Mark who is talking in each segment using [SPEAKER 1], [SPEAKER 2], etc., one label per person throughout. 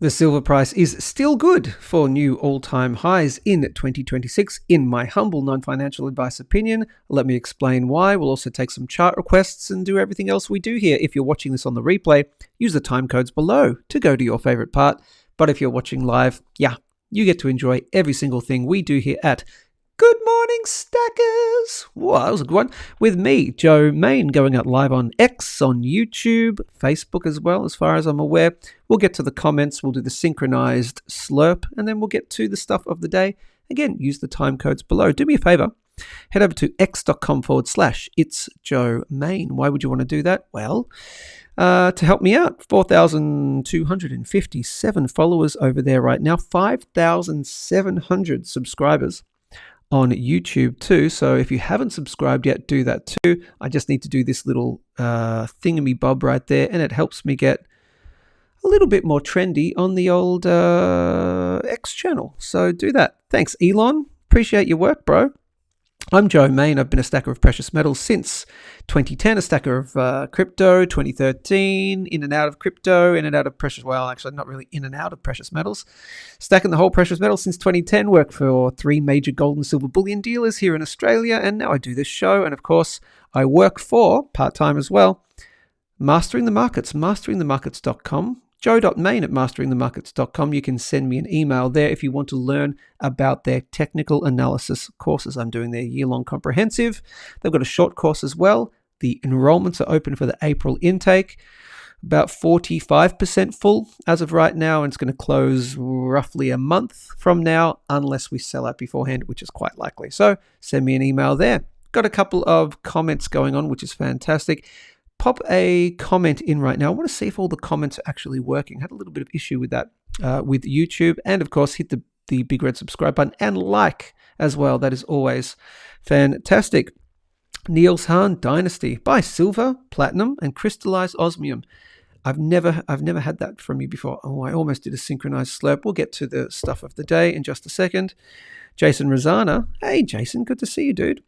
[SPEAKER 1] The silver price is still good for new all-time highs in 2026, in my humble non-financial advice opinion. Let me explain why. We'll also take some chart requests and do everything else we do here. If you're watching this on the replay, use the time codes below to go to your favorite part. But if you're watching live, you get to enjoy every single thing we do here at Good Morning Stackers. Wow, that was a good one. With me, Joe Main, going out live on X, on YouTube, Facebook as well, as far as I'm aware. We'll get to the comments, we'll do the synchronized slurp, and then we'll get to the stuff of the day. Again, use the time codes below. Do me a favor, head over to x.com/It's Joe Main. Why would you want to do that? Well, to help me out, 4,257 followers over there right now, 5,700 subscribers on YouTube too. So if you haven't subscribed yet, do that too. I just need to do this little thingamy-bob right there, and it helps me get a little bit more trendy on the old X channel. So do that. Thanks, Elon. Appreciate your work, bro. I'm Joe Main. I've been a stacker of precious metals since 2010, a stacker of crypto, 2013, in and out of crypto, in and out of precious, well, actually not really in and out of precious metals. Stacking the whole precious metals since 2010, worked for 3 major gold and silver bullion dealers here in Australia, and now I do this show, and of course, I work for, part-time as well, Mastering the Markets, masteringthemarkets.com. joe.main@masteringthemarkets.com. You can send me an email there if you want to learn about their technical analysis courses. I'm doing their year-long comprehensive. They've got a short course as well. The enrollments are open for the April intake. About 45% full as of right now, and it's going to close roughly a month from now unless we sell out beforehand, which is quite likely. So send me an email there. Got a couple of comments going on, which is fantastic. Pop a comment in right now. I want to see if all the comments are actually working. Had a little bit of issue with that with YouTube. And of course, hit the big red subscribe button and like as well. That is always fantastic. Niels Hahn, Dynasty. Buy silver, platinum, and crystallized osmium. I've never had that from you before. Oh, I almost did a synchronized slurp. We'll get to the stuff of the day in just a second. Jason Razana. Hey, Jason. Good to see you, dude.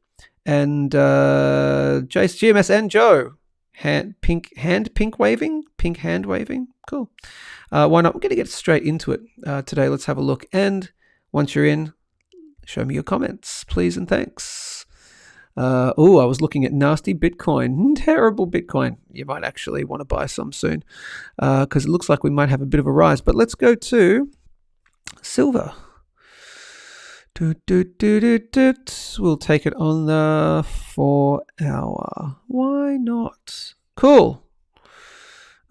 [SPEAKER 1] And Jace, GMS, and Joe. Pink hand waving. Cool. Why not? We're going to get straight into it today. Let's have a look. And once you're in, show me your comments, please and thanks. I was looking at nasty Bitcoin. Terrible Bitcoin. You might actually want to buy some soon because it looks like we might have a bit of a rise. But let's go to silver. We'll take it on the 4 hour. Why not? Cool.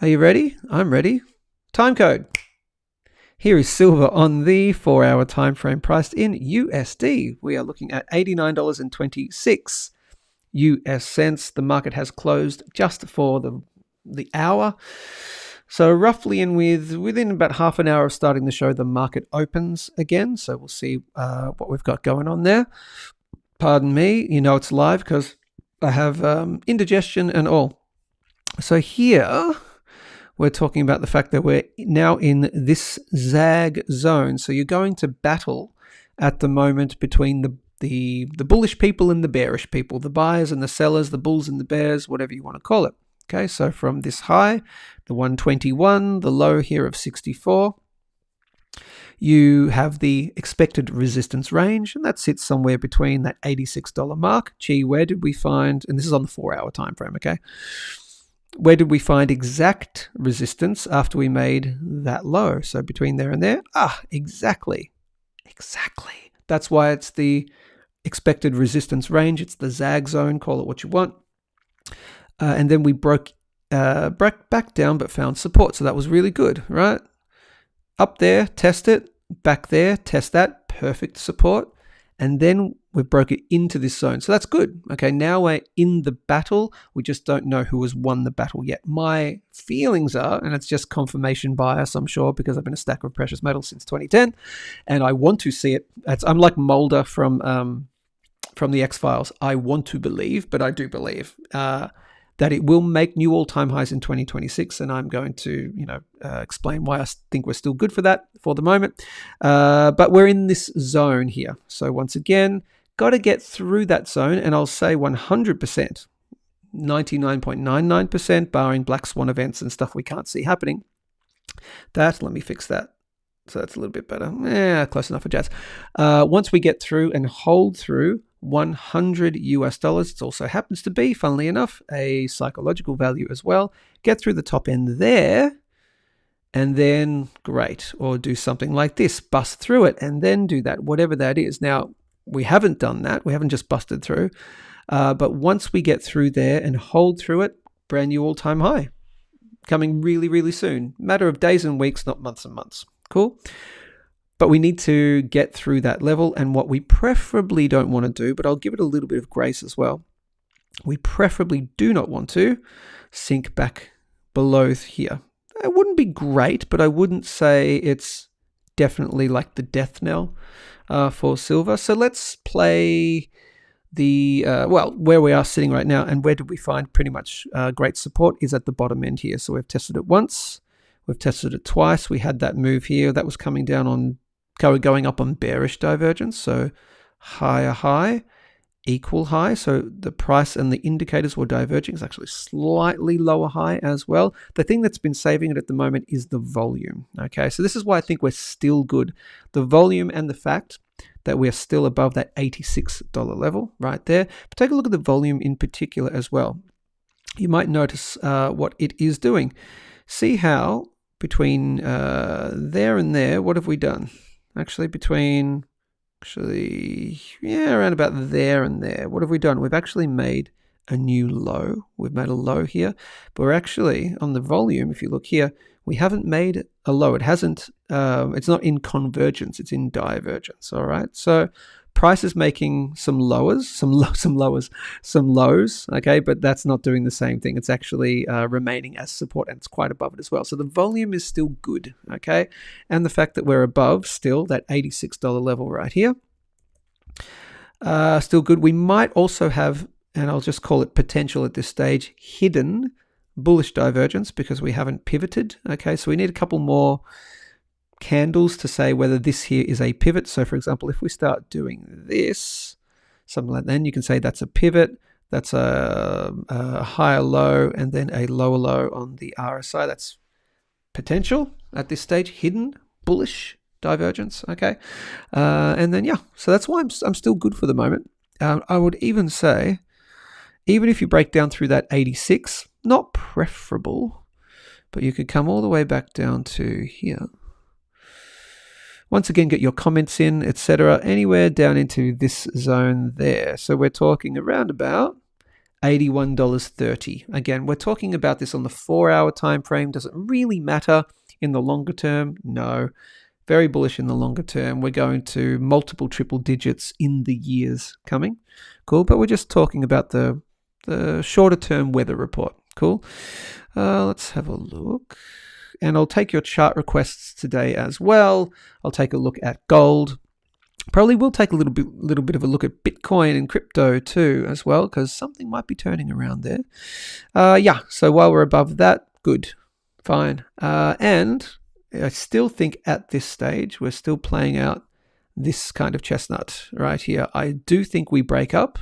[SPEAKER 1] Are you ready? I'm ready. Time code. Here is silver on the 4 hour time frame priced in USD. We are looking at $89.26 US cents. The market has closed just for the hour. So roughly within about half an hour of starting the show, the market opens again. So we'll see what we've got going on there. Pardon me, you know it's live because I have indigestion and all. So here we're talking about the fact that we're now in this zag zone. So you're going to battle at the moment between the bullish people and the bearish people, the buyers and the sellers, the bulls and the bears, whatever you want to call it. Okay, so from this high, the 121, the low here of 64, you have the expected resistance range, and that sits somewhere between that $86 mark. Gee, where did we find, and this is on the 4 hour time frame, okay? Where did we find exact resistance after we made that low? So between there and there, exactly. That's why it's the expected resistance range. It's the zag zone, call it what you want. And then we broke back down but found support. So that was really good, right? Up there, test it. Back there, test that. Perfect support. And then we broke it into this zone. So that's good. Okay, now we're in the battle. We just don't know who has won the battle yet. My feelings are, and it's just confirmation bias, I'm sure, because I've been a stacker of precious metals since 2010, and I want to see it. I'm like Mulder from the X-Files. I want to believe, but I do believe that it will make new all-time highs in 2026, and I'm going to, explain why I think we're still good for that for the moment. But we're in this zone here. So once again, got to get through that zone, and I'll say 100%, 99.99%, barring black swan events and stuff we can't see happening. Let me fix that. So that's a little bit better. Yeah, close enough for jazz. Once we get through and hold through 100 US dollars, it also happens to be, funnily enough, a psychological value as well. Get through the top end there, and then great. Or do something like this, bust through it, and then do that, whatever that is. Now, we haven't done that. We haven't just busted through. But once we get through there and hold through it, brand new all-time high. Coming really, really soon. Matter of days and weeks, not months and months. Cool. But we need to get through that level, and what we preferably don't want to do, but I'll give it a little bit of grace as well, we preferably do not want to sink back below here. It wouldn't be great, but I wouldn't say it's definitely like the death knell for silver. So let's play the, where we are sitting right now, and where did we find pretty much great support is at the bottom end here. So we've tested it once. We've tested it twice. We had that move here. That was coming down on, going up on bearish divergence. So higher high, equal high. So the price and the indicators were diverging. It's actually slightly lower high as well. The thing that's been saving it at the moment is the volume. Okay, so this is why I think we're still good. The volume and the fact that we're still above that $86 level right there. But take a look at the volume in particular as well. You might notice what it is doing. See how between there and there, what have we done? Around about there and there. What have we done? We've actually made a new low. We've made a low here, but we're actually on the volume. If you look here, we haven't made a low. It hasn't, it's not in convergence, it's in divergence. All right. So price is making some lows, okay, but that's not doing the same thing. It's actually remaining as support, and it's quite above it as well. So the volume is still good, okay, and the fact that we're above still that $86 level right here, still good. We might also have, and I'll just call it potential at this stage, hidden bullish divergence because we haven't pivoted, okay, so we need a couple more candles to say whether this here is a pivot. So for example, if we start doing this, something like that, then you can say that's a pivot, that's a higher low, and then a lower low on the RSI. That's potential at this stage, hidden bullish divergence, okay, and then so that's why I'm still good for the moment. I would even say, even if you break down through that 86, not preferable, but you could come all the way back down to here. Once again, get your comments in, etc. Anywhere down into this zone there. So we're talking around about $81.30. Again, we're talking about this on the 4-hour time frame. Does it really matter in the longer term? No. Very bullish in the longer term. We're going to multiple triple digits in the years coming. Cool. But we're just talking about the shorter term weather report. Cool. Let's have a look. And I'll take your chart requests today as well. I'll take a look at gold. Probably will take a little bit of a look at Bitcoin and crypto too as well, because something might be turning around there. So while we're above that, good, fine. And I still think at this stage, we're still playing out this kind of chestnut right here. I do think we break up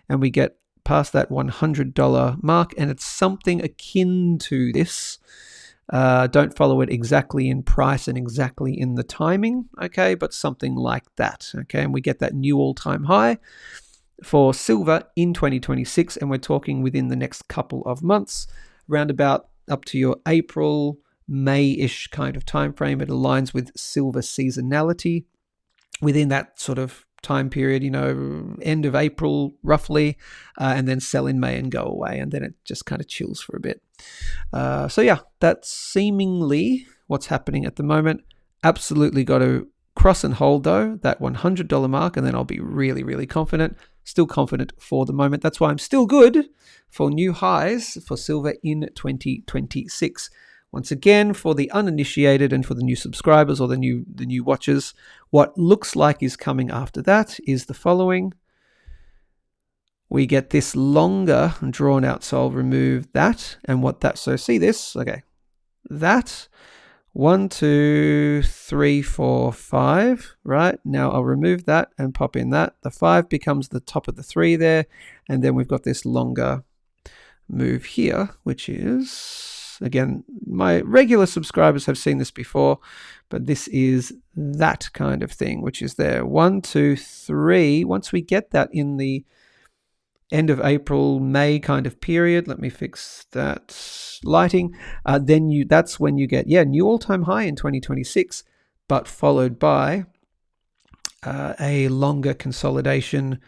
[SPEAKER 1] and we get past that $100 mark, and it's something akin to this. Don't follow it exactly in price and exactly in the timing, okay, but something like that, okay, and we get that new all-time high for silver in 2026, and we're talking within the next couple of months, round about up to your April, May-ish kind of time frame. It aligns with silver seasonality within that sort of time period, end of April roughly, and then sell in May and go away, and then it just kind of chills for a bit. That's seemingly what's happening at the moment. Absolutely got to cross and hold though that $100 mark, and then I'll be really, really confident. Still confident for the moment. That's why I'm still good for new highs for silver in 2026. Once again, for the uninitiated and for the new subscribers or the new watchers, what looks like is coming after that is the following. We get this longer drawn out, so I'll remove that. And so see this, okay, that, 1, 2, 3, 4, 5, right? Now I'll remove that and pop in that. The 5 becomes the top of the 3 there. And then we've got this longer move here, which is Again, my regular subscribers have seen this before, but this is that kind of thing, which is there. 1, 2, 3. Once we get that in the end of April, May kind of period, let me fix that lighting, then that's when you get, new all-time high in 2026, but followed by a longer consolidation,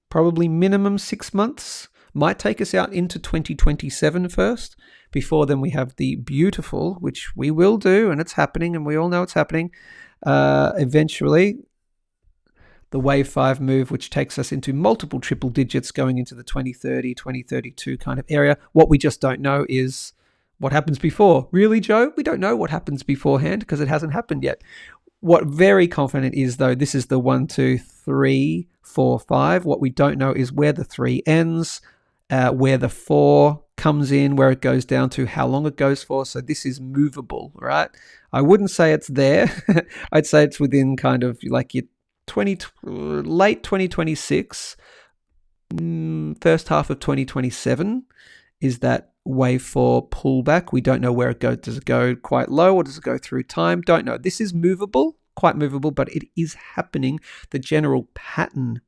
[SPEAKER 1] probably minimum 6 months. Might take us out into 2027 first. Before then, we have the beautiful, which we will do, and it's happening, and we all know it's happening. Eventually, the Wave 5 move, which takes us into multiple triple digits going into the 2030, 2032 kind of area. What we just don't know is what happens before. Really, Joe? We don't know what happens beforehand because it hasn't happened yet. What very confident is, though, this is the 1, 2, 3, 4, 5. What we don't know is where the 3 ends, where the 4 comes in, where it goes down to, how long it goes for. So this is movable, right? I wouldn't say it's there. I'd say it's within kind of like your late 2026, first half of 2027 is that Wave 4 pullback. We don't know where it goes. Does it go quite low or does it go through time? Don't know. This is movable, quite movable, but it is happening. The general pattern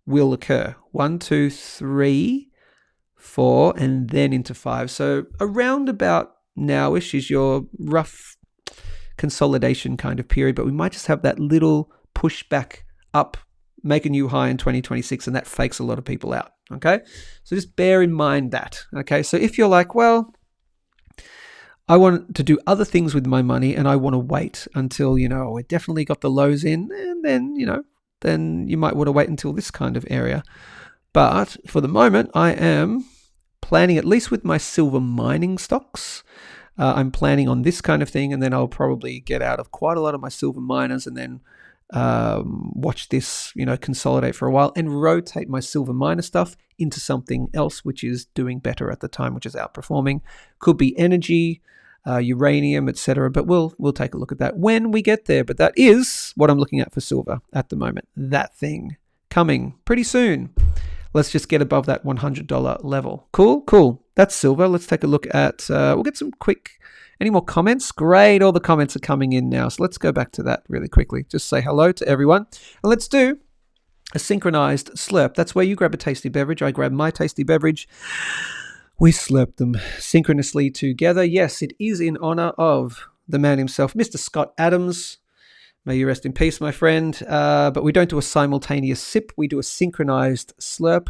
[SPEAKER 1] will occur. 1, 2, 3, 4, and then into 5. So around about now-ish is your rough consolidation kind of period, but we might just have that little push back up, make a new high in 2026, and that fakes a lot of people out. Okay, so just bear in mind that. Okay, so if you're like, well, I want to do other things with my money and I want to wait until, we definitely got the lows in, and then, then you might want to wait until this kind of area. But for the moment, I am planning, at least with my silver mining stocks, I'm planning on this kind of thing, and then I'll probably get out of quite a lot of my silver miners and then watch this, consolidate for a while and rotate my silver miner stuff into something else which is doing better at the time, which is outperforming. Could be energy, uranium, etc. But we'll take a look at that when we get there. But that is what I'm looking at for silver at the moment. That thing coming pretty soon. Let's just get above that $100 level. Cool. That's silver. Let's take a look at, we'll get some quick, any more comments? Great, all the comments are coming in now. So let's go back to that really quickly. Just say hello to everyone. And let's do a synchronized slurp. That's where you grab a tasty beverage. I grab my tasty beverage. We slurp them synchronously together. Yes, it is in honor of the man himself, Mr. Scott Adams. May you rest in peace, my friend. But we don't do a simultaneous sip. We do a synchronized slurp.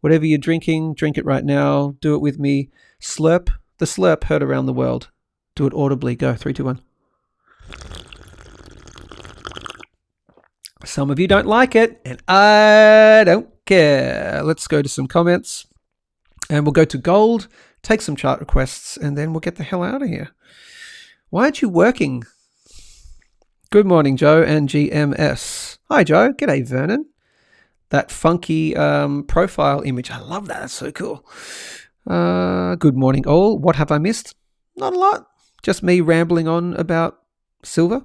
[SPEAKER 1] Whatever you're drinking, drink it right now. Do it with me. Slurp. The slurp heard around the world. Do it audibly. Go. 3, 2, 1. Some of you don't like it, and I don't care. Let's go to some comments, and we'll go to gold, take some chart requests, and then we'll get the hell out of here. Why aren't you working? Good morning, Joe and GMS. Hi, Joe. G'day, Vernon. That funky profile image. I love that. That's so cool. Good morning, all. What have I missed? Not a lot. Just me rambling on about silver.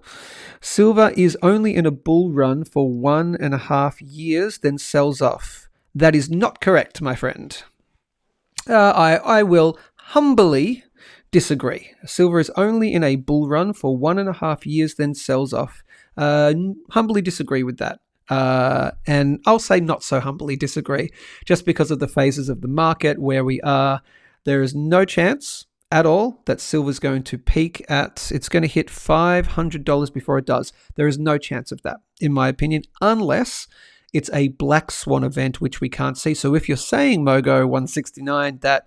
[SPEAKER 1] Silver is only in a bull run for 1.5 years, then sells off. That is not correct, my friend. I will humbly disagree. Silver is only in a bull run for 1.5 years, then sells off. Humbly disagree with that. And I'll say not so humbly disagree, just because of the phases of the market where we are. There is no chance at all that silver's going to peak at, it's going to hit $500 before it does. There is no chance of that, in my opinion, unless it's a black swan event, which we can't see. So if you're saying, Mogo 169, that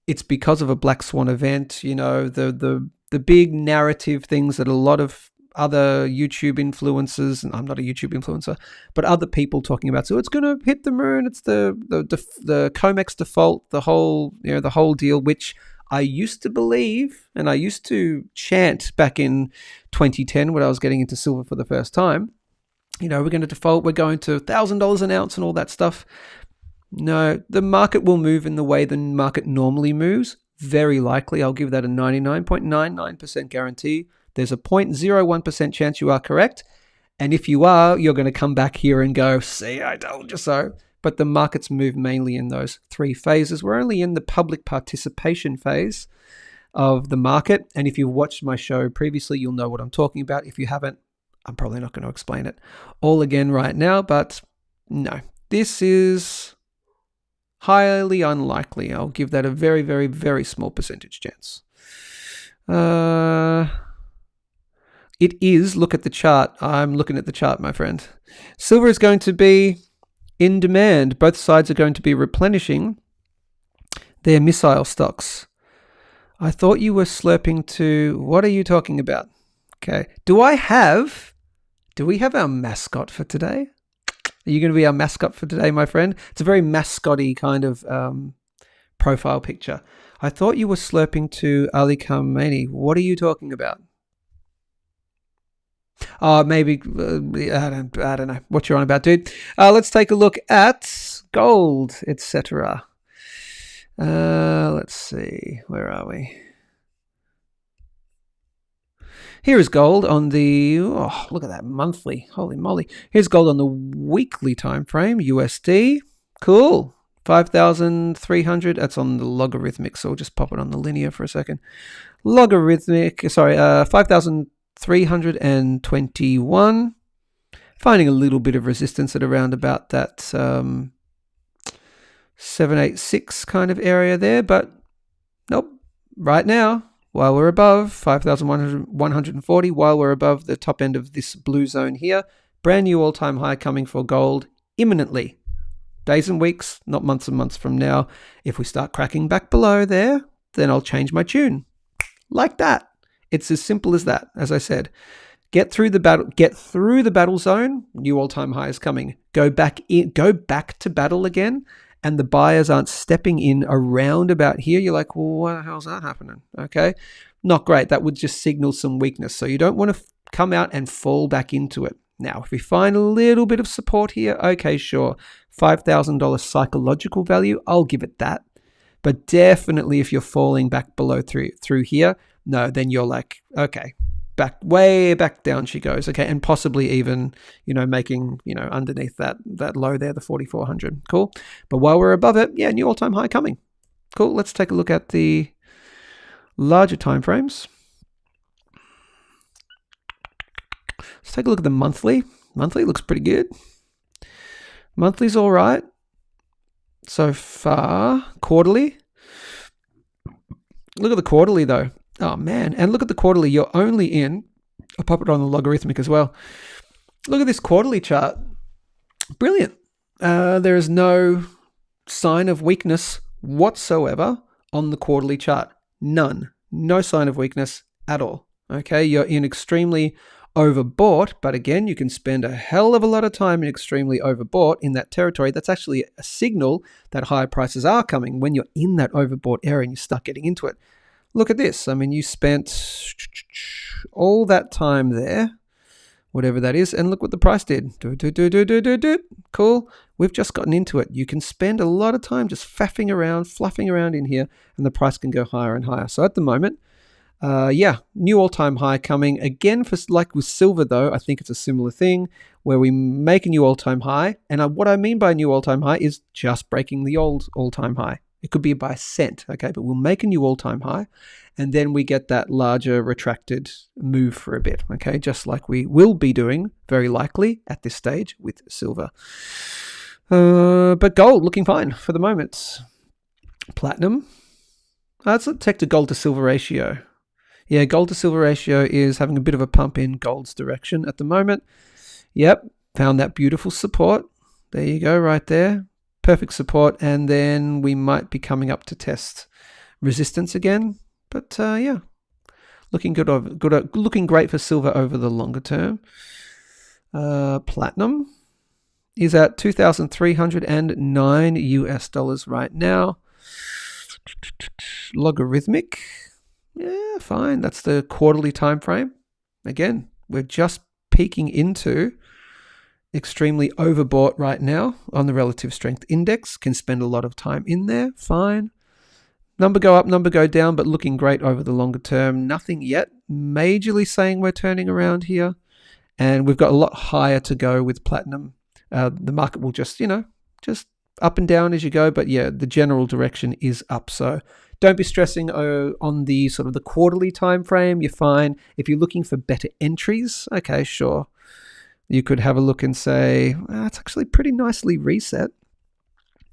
[SPEAKER 1] it's because of a black swan event, the big narrative things that a lot of other YouTube influencers, and I'm not a YouTube influencer, but other people talking about, so it's going to hit the moon, it's the COMEX default, the whole deal, which I used to believe, and I used to chant back in 2010 when I was getting into silver for the first time. We're going to default, we're going to $1,000 an ounce and all that stuff. No, the market will move in the way the market normally moves. Very likely, I'll give that a 99.99% guarantee. There's a 0.01% chance you are correct. And if you are, you're going to come back here and go, see, I told you so. But the markets move mainly in those 3 phases. We're only in the public participation phase. of the market. And if you've watched my show previously, you'll know what I'm talking about. If you haven't, I'm probably not going to explain it all again right now, but no, this is highly unlikely. I'll give that a very, very, very small percentage chance. It is, look at the chart. I'm looking at the chart, my friend. Silver is going to be in demand. Both sides are going to be replenishing their missile stocks. I thought you were slurping to... What are you talking about? Okay. Do we have our mascot for today? Are you going to be our mascot for today, my friend? It's a very mascot-y kind of profile picture. I thought you were slurping to Ali Khamenei. What are you talking about? Maybe, I don't know what you're on about, dude. Let's take a look at gold, etc. Let's see. Where are we? Here is gold on the, look at that, monthly. Holy moly. Here's gold on the weekly time frame, USD. Cool. 5,300. That's on the logarithmic, so we'll just pop it on the linear for a second. 5,321. Finding a little bit of resistance at around about that 786 kind of area there, but nope. Right now, while we're above 5,140, while we're above the top end of this blue zone here, brand new all-time high coming for gold imminently. Days and weeks, not months and months from now. If we start cracking back below there, then I'll change my tune. Like that. It's as simple as that. As I said, get through the battle zone, new all-time high is coming. Go back to battle again, and the buyers aren't stepping in around about here. You're like, well, what the hell's that happening? Okay. Not great. That would just signal some weakness. So you don't want to come out and fall back into it. Now, if we find a little bit of support here, okay, sure. $5,000 psychological value, I'll give it that. But definitely if you're falling back below through here, no, then you're like, okay, way back down she goes. Okay. And possibly even, making, underneath that low there, the 4,400. Cool. But while we're above it, yeah, new all-time high coming. Cool. Let's take a look at the larger time frames. Let's take a look at the monthly. Monthly looks pretty good. Monthly's all right so far. Quarterly. Look at the quarterly though. Oh man. And look at the quarterly. You're only in, I'll pop it on the logarithmic as well. Look at this quarterly chart. Brilliant. There is no sign of weakness whatsoever on the quarterly chart. None. No sign of weakness at all. Okay. You're in extremely overbought, but again, you can spend a hell of a lot of time in extremely overbought in that territory. That's actually a signal that higher prices are coming when you're in that overbought area and you start getting into it. Look at this. I mean, you spent all that time there, whatever that is, and look what the price did. Cool. We've just gotten into it. You can spend a lot of time just fluffing around in here, and the price can go higher and higher. So at the moment, new all-time high coming. Again, for like with silver, though, I think it's a similar thing where we make a new all-time high. And what I mean by new all-time high is just breaking the old all-time high. It could be by a cent, okay? But we'll make a new all-time high, and then we get that larger retracted move for a bit, okay? Just like we will be doing, very likely, at this stage with silver. But gold looking fine for the moment. Platinum. Let's check the gold to silver ratio. Yeah, gold to silver ratio is having a bit of a pump in gold's direction at the moment. Yep, found that beautiful support. There you go, right there. Perfect support, and then we might be coming up to test resistance again. But yeah, looking looking great for silver over the longer term. Platinum is at $2,309 US right now. Logarithmic. Yeah, fine. That's the quarterly time frame. Again, we're just peeking into extremely overbought right now on the relative strength index. Can spend a lot of time in there. Fine. Number go up, number go down, but looking great over the longer term. Nothing yet majorly saying we're turning around here. And we've got a lot higher to go with platinum. The market will just up and down as you go. But yeah, the general direction is up. So Don't be stressing on the sort of the quarterly time frame. You're fine. If you're looking for better entries, okay, sure. You could have a look and say, it's actually pretty nicely reset.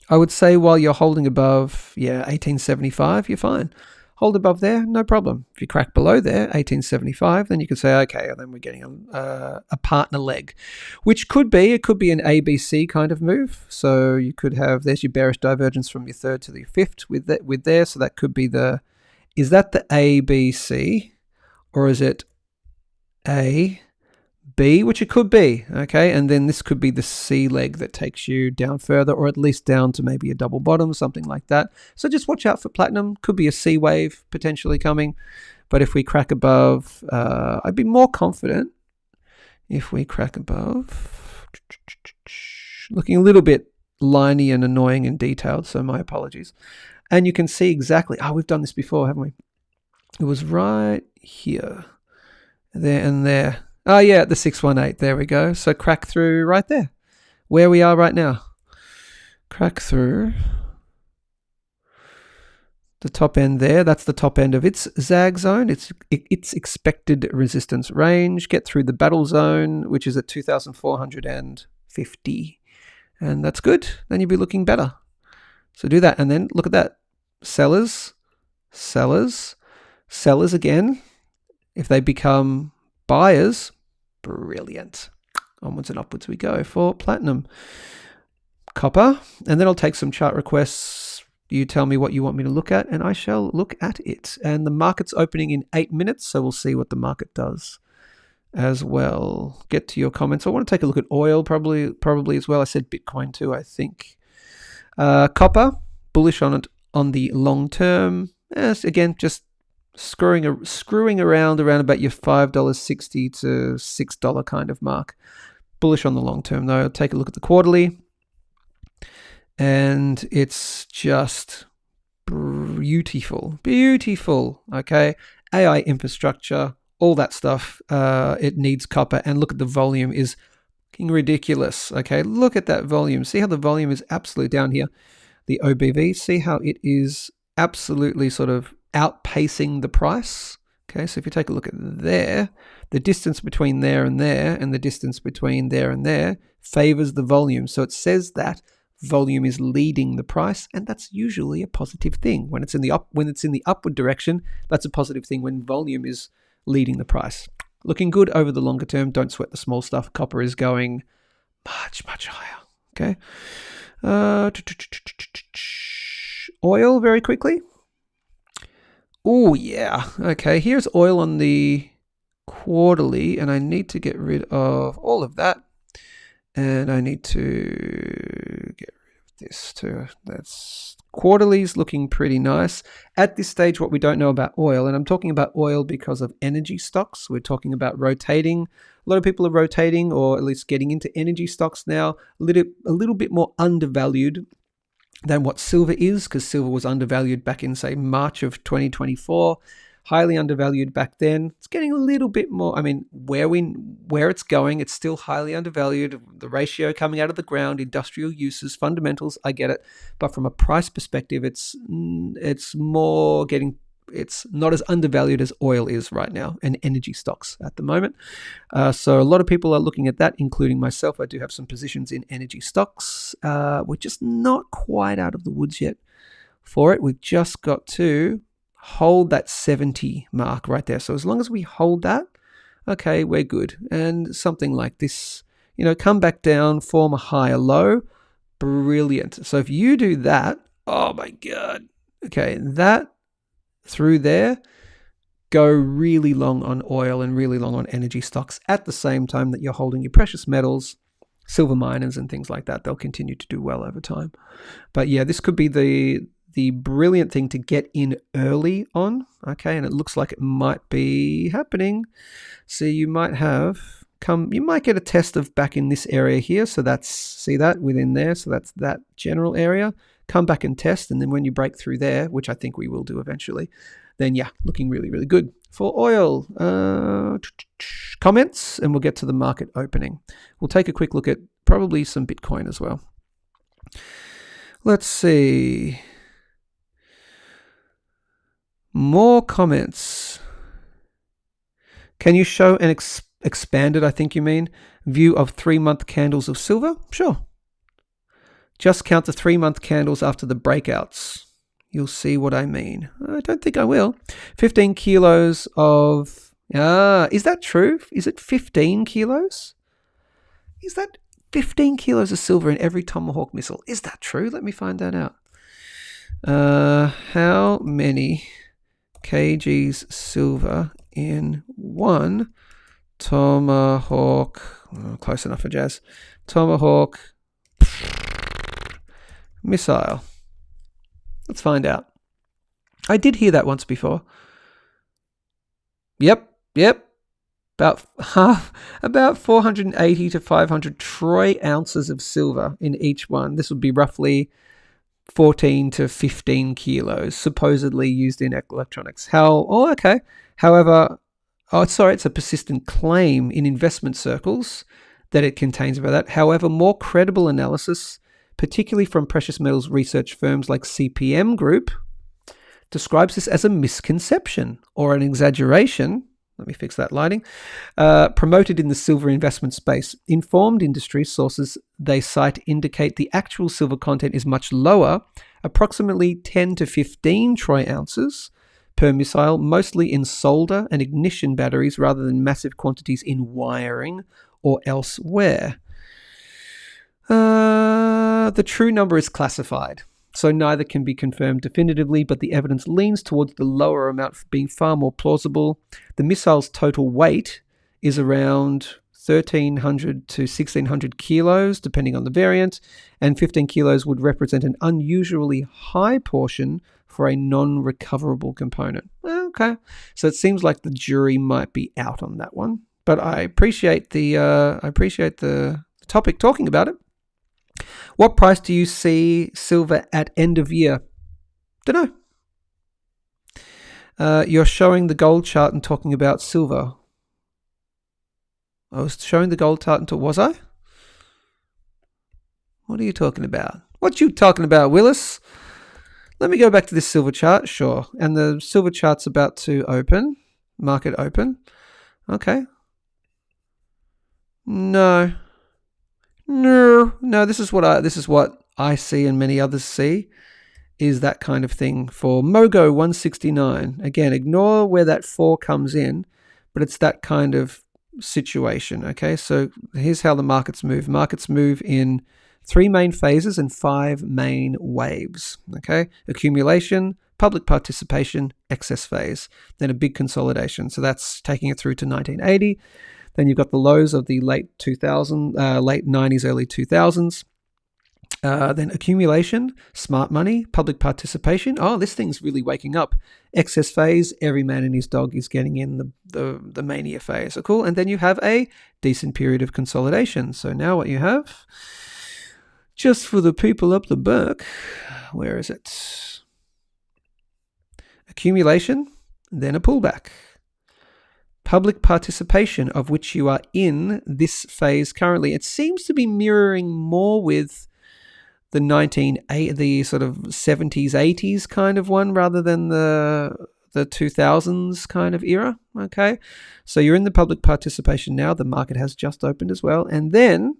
[SPEAKER 1] I would say while you're holding above, 1875, you're fine. Hold above there, no problem. If you crack below there, 1875, then you can say, okay, then we're getting a partner leg, which could be an ABC kind of move. So you could have, there's your bearish divergence from your third to the fifth with there. So that could be is that the ABC, or is it A, B, which it could be, okay? And then this could be the C leg that takes you down further, or at least down to maybe a double bottom, something like that. So just watch out for platinum. Could be a C wave potentially coming. But if we crack above, I'd be more confident if we crack above. Looking a little bit liney and annoying and detailed, so my apologies. And you can see exactly, we've done this before, haven't we? It was right here, there and there. Oh, yeah, the 618. There we go. So crack through right there, where we are right now. Crack through the top end there. That's the top end of its zag zone. It's expected resistance range. Get through the battle zone, which is at 2,450. And that's good. Then you'll be looking better. So do that. And then look at that. Sellers again. If they become buyers, brilliant. Onwards and upwards we go for platinum. Copper. And then I'll take some chart requests. You tell me what you want me to look at, and I shall look at it. And the market's opening in 8 minutes, so we'll see what the market does as well. Get to your comments. I want to take a look at oil probably as well. I said Bitcoin too, I think. Copper, bullish on it on the long term. Yes, again, just screwing around about your $5.60 to $6 kind of mark. Bullish on the long term though. Take a look at the quarterly, and it's just beautiful. Okay, AI infrastructure, all that stuff. It needs copper, and look at the volume is fucking ridiculous. Okay, look at that volume. See how the volume is absolutely down here. The OBV. See how it is absolutely sort of outpacing the price. Okay, so if you take a look at there, the distance between there and there and the distance between there and there favors the volume. So it says that volume is leading the price, and that's usually a positive thing. When it's in the upward direction, that's a positive thing when volume is leading the price. Looking good over the longer term. Don't sweat the small stuff. Copper is going much higher. Okay. Oil very quickly. Oh, yeah. Okay, here's oil on the quarterly, and I need to get rid of all of that. And I need to get rid of this too. That's quarterly's looking pretty nice. At this stage, what we don't know about oil, and I'm talking about oil because of energy stocks. We're talking about rotating. A lot of people are rotating, or at least getting into energy stocks now. A little bit more undervalued than what silver is, because silver was undervalued back in, say, March of 2024. Highly undervalued back then. It's getting a little bit more. I mean, where it's going, it's still highly undervalued. The ratio coming out of the ground, industrial uses, fundamentals, I get it. But from a price perspective, it's not as undervalued as oil is right now, and energy stocks at the moment. So a lot of people are looking at that, including myself. I do have some positions in energy stocks. We're just not quite out of the woods yet for it. We've just got to hold that 70 mark right there. So as long as we hold that, okay, we're good. And something like this, come back down, form a higher low, brilliant. So if you do that, oh my God, okay, that through there, go really long on oil and really long on energy stocks at the same time that you're holding your precious metals, silver miners and things like that. They'll continue to do well over time. But yeah, this could be the brilliant thing to get in early on, okay? And it looks like it might be happening. So you might get a test of back in this area here. So see that within there. So that's that general area. Come back and test. And then when you break through there, which I think we will do eventually, then yeah, looking really, really good. For oil, comments, and we'll get to the market opening. We'll take a quick look at probably some Bitcoin as well. Let's see. More comments. Can you show an expanded, I think you mean, view of 3-month candles of silver? Sure. Just count the 3-month candles after the breakouts. You'll see what I mean. I don't think I will. 15 kilos of... is that true? Is it 15 kilos? Is that 15 kilos of silver in every Tomahawk missile? Is that true? Let me find that out. How many kgs silver in one Tomahawk... close enough for Jazz. Tomahawk missile. Let's find out. I did hear that once before. Yep. About 480 to 500 troy ounces of silver in each one. This would be roughly 14 to 15 kilos, supposedly used in electronics. Okay. However, it's a persistent claim in investment circles that it contains about that. However, more credible analysis, particularly from precious metals research firms like CPM Group, describes this as a misconception or an exaggeration. Let me fix that lighting. Promoted in the silver investment space. Informed industry sources they cite indicate the actual silver content is much lower, approximately 10 to 15 troy ounces per missile, mostly in solder and ignition batteries rather than massive quantities in wiring or elsewhere. The true number is classified, so neither can be confirmed definitively, but the evidence leans towards the lower amount being far more plausible. The missile's total weight is around 1,300 to 1,600 kilos, depending on the variant, and 15 kilos would represent an unusually high portion for a non-recoverable component. Okay, so it seems like the jury might be out on that one, but I appreciate the topic talking about it. What price do you see silver at end of year? Don't know. You're showing the gold chart and talking about silver. I was showing the gold chart until... Was I? What are you talking about? What you talking about, Willis? Let me go back to this silver chart. Sure. And the silver chart's about to open. Market open. Okay. No, this is what I see and many others see, is that kind of thing for Mogo 169. Again, ignore where that 4 comes in, but it's that kind of situation. Okay, so here's how the markets move. Markets move in 3 main phases and 5 main waves. Okay, accumulation, public participation, excess phase, then a big consolidation. So that's taking it through to 1980. Then you've got the lows of the late 90s, early 2000s. Then accumulation, smart money, public participation. Oh, this thing's really waking up. Excess phase, every man and his dog is getting in the mania phase. So cool. And then you have a decent period of consolidation. So now what you have, just for the people up the back, where is it? Accumulation, then a pullback. Public participation, of which you are in this phase currently. It seems to be mirroring more with the the sort of 70s, 80s kind of one, rather than the 2000s kind of era. Okay, so you're in the public participation now. The market has just opened as well, and then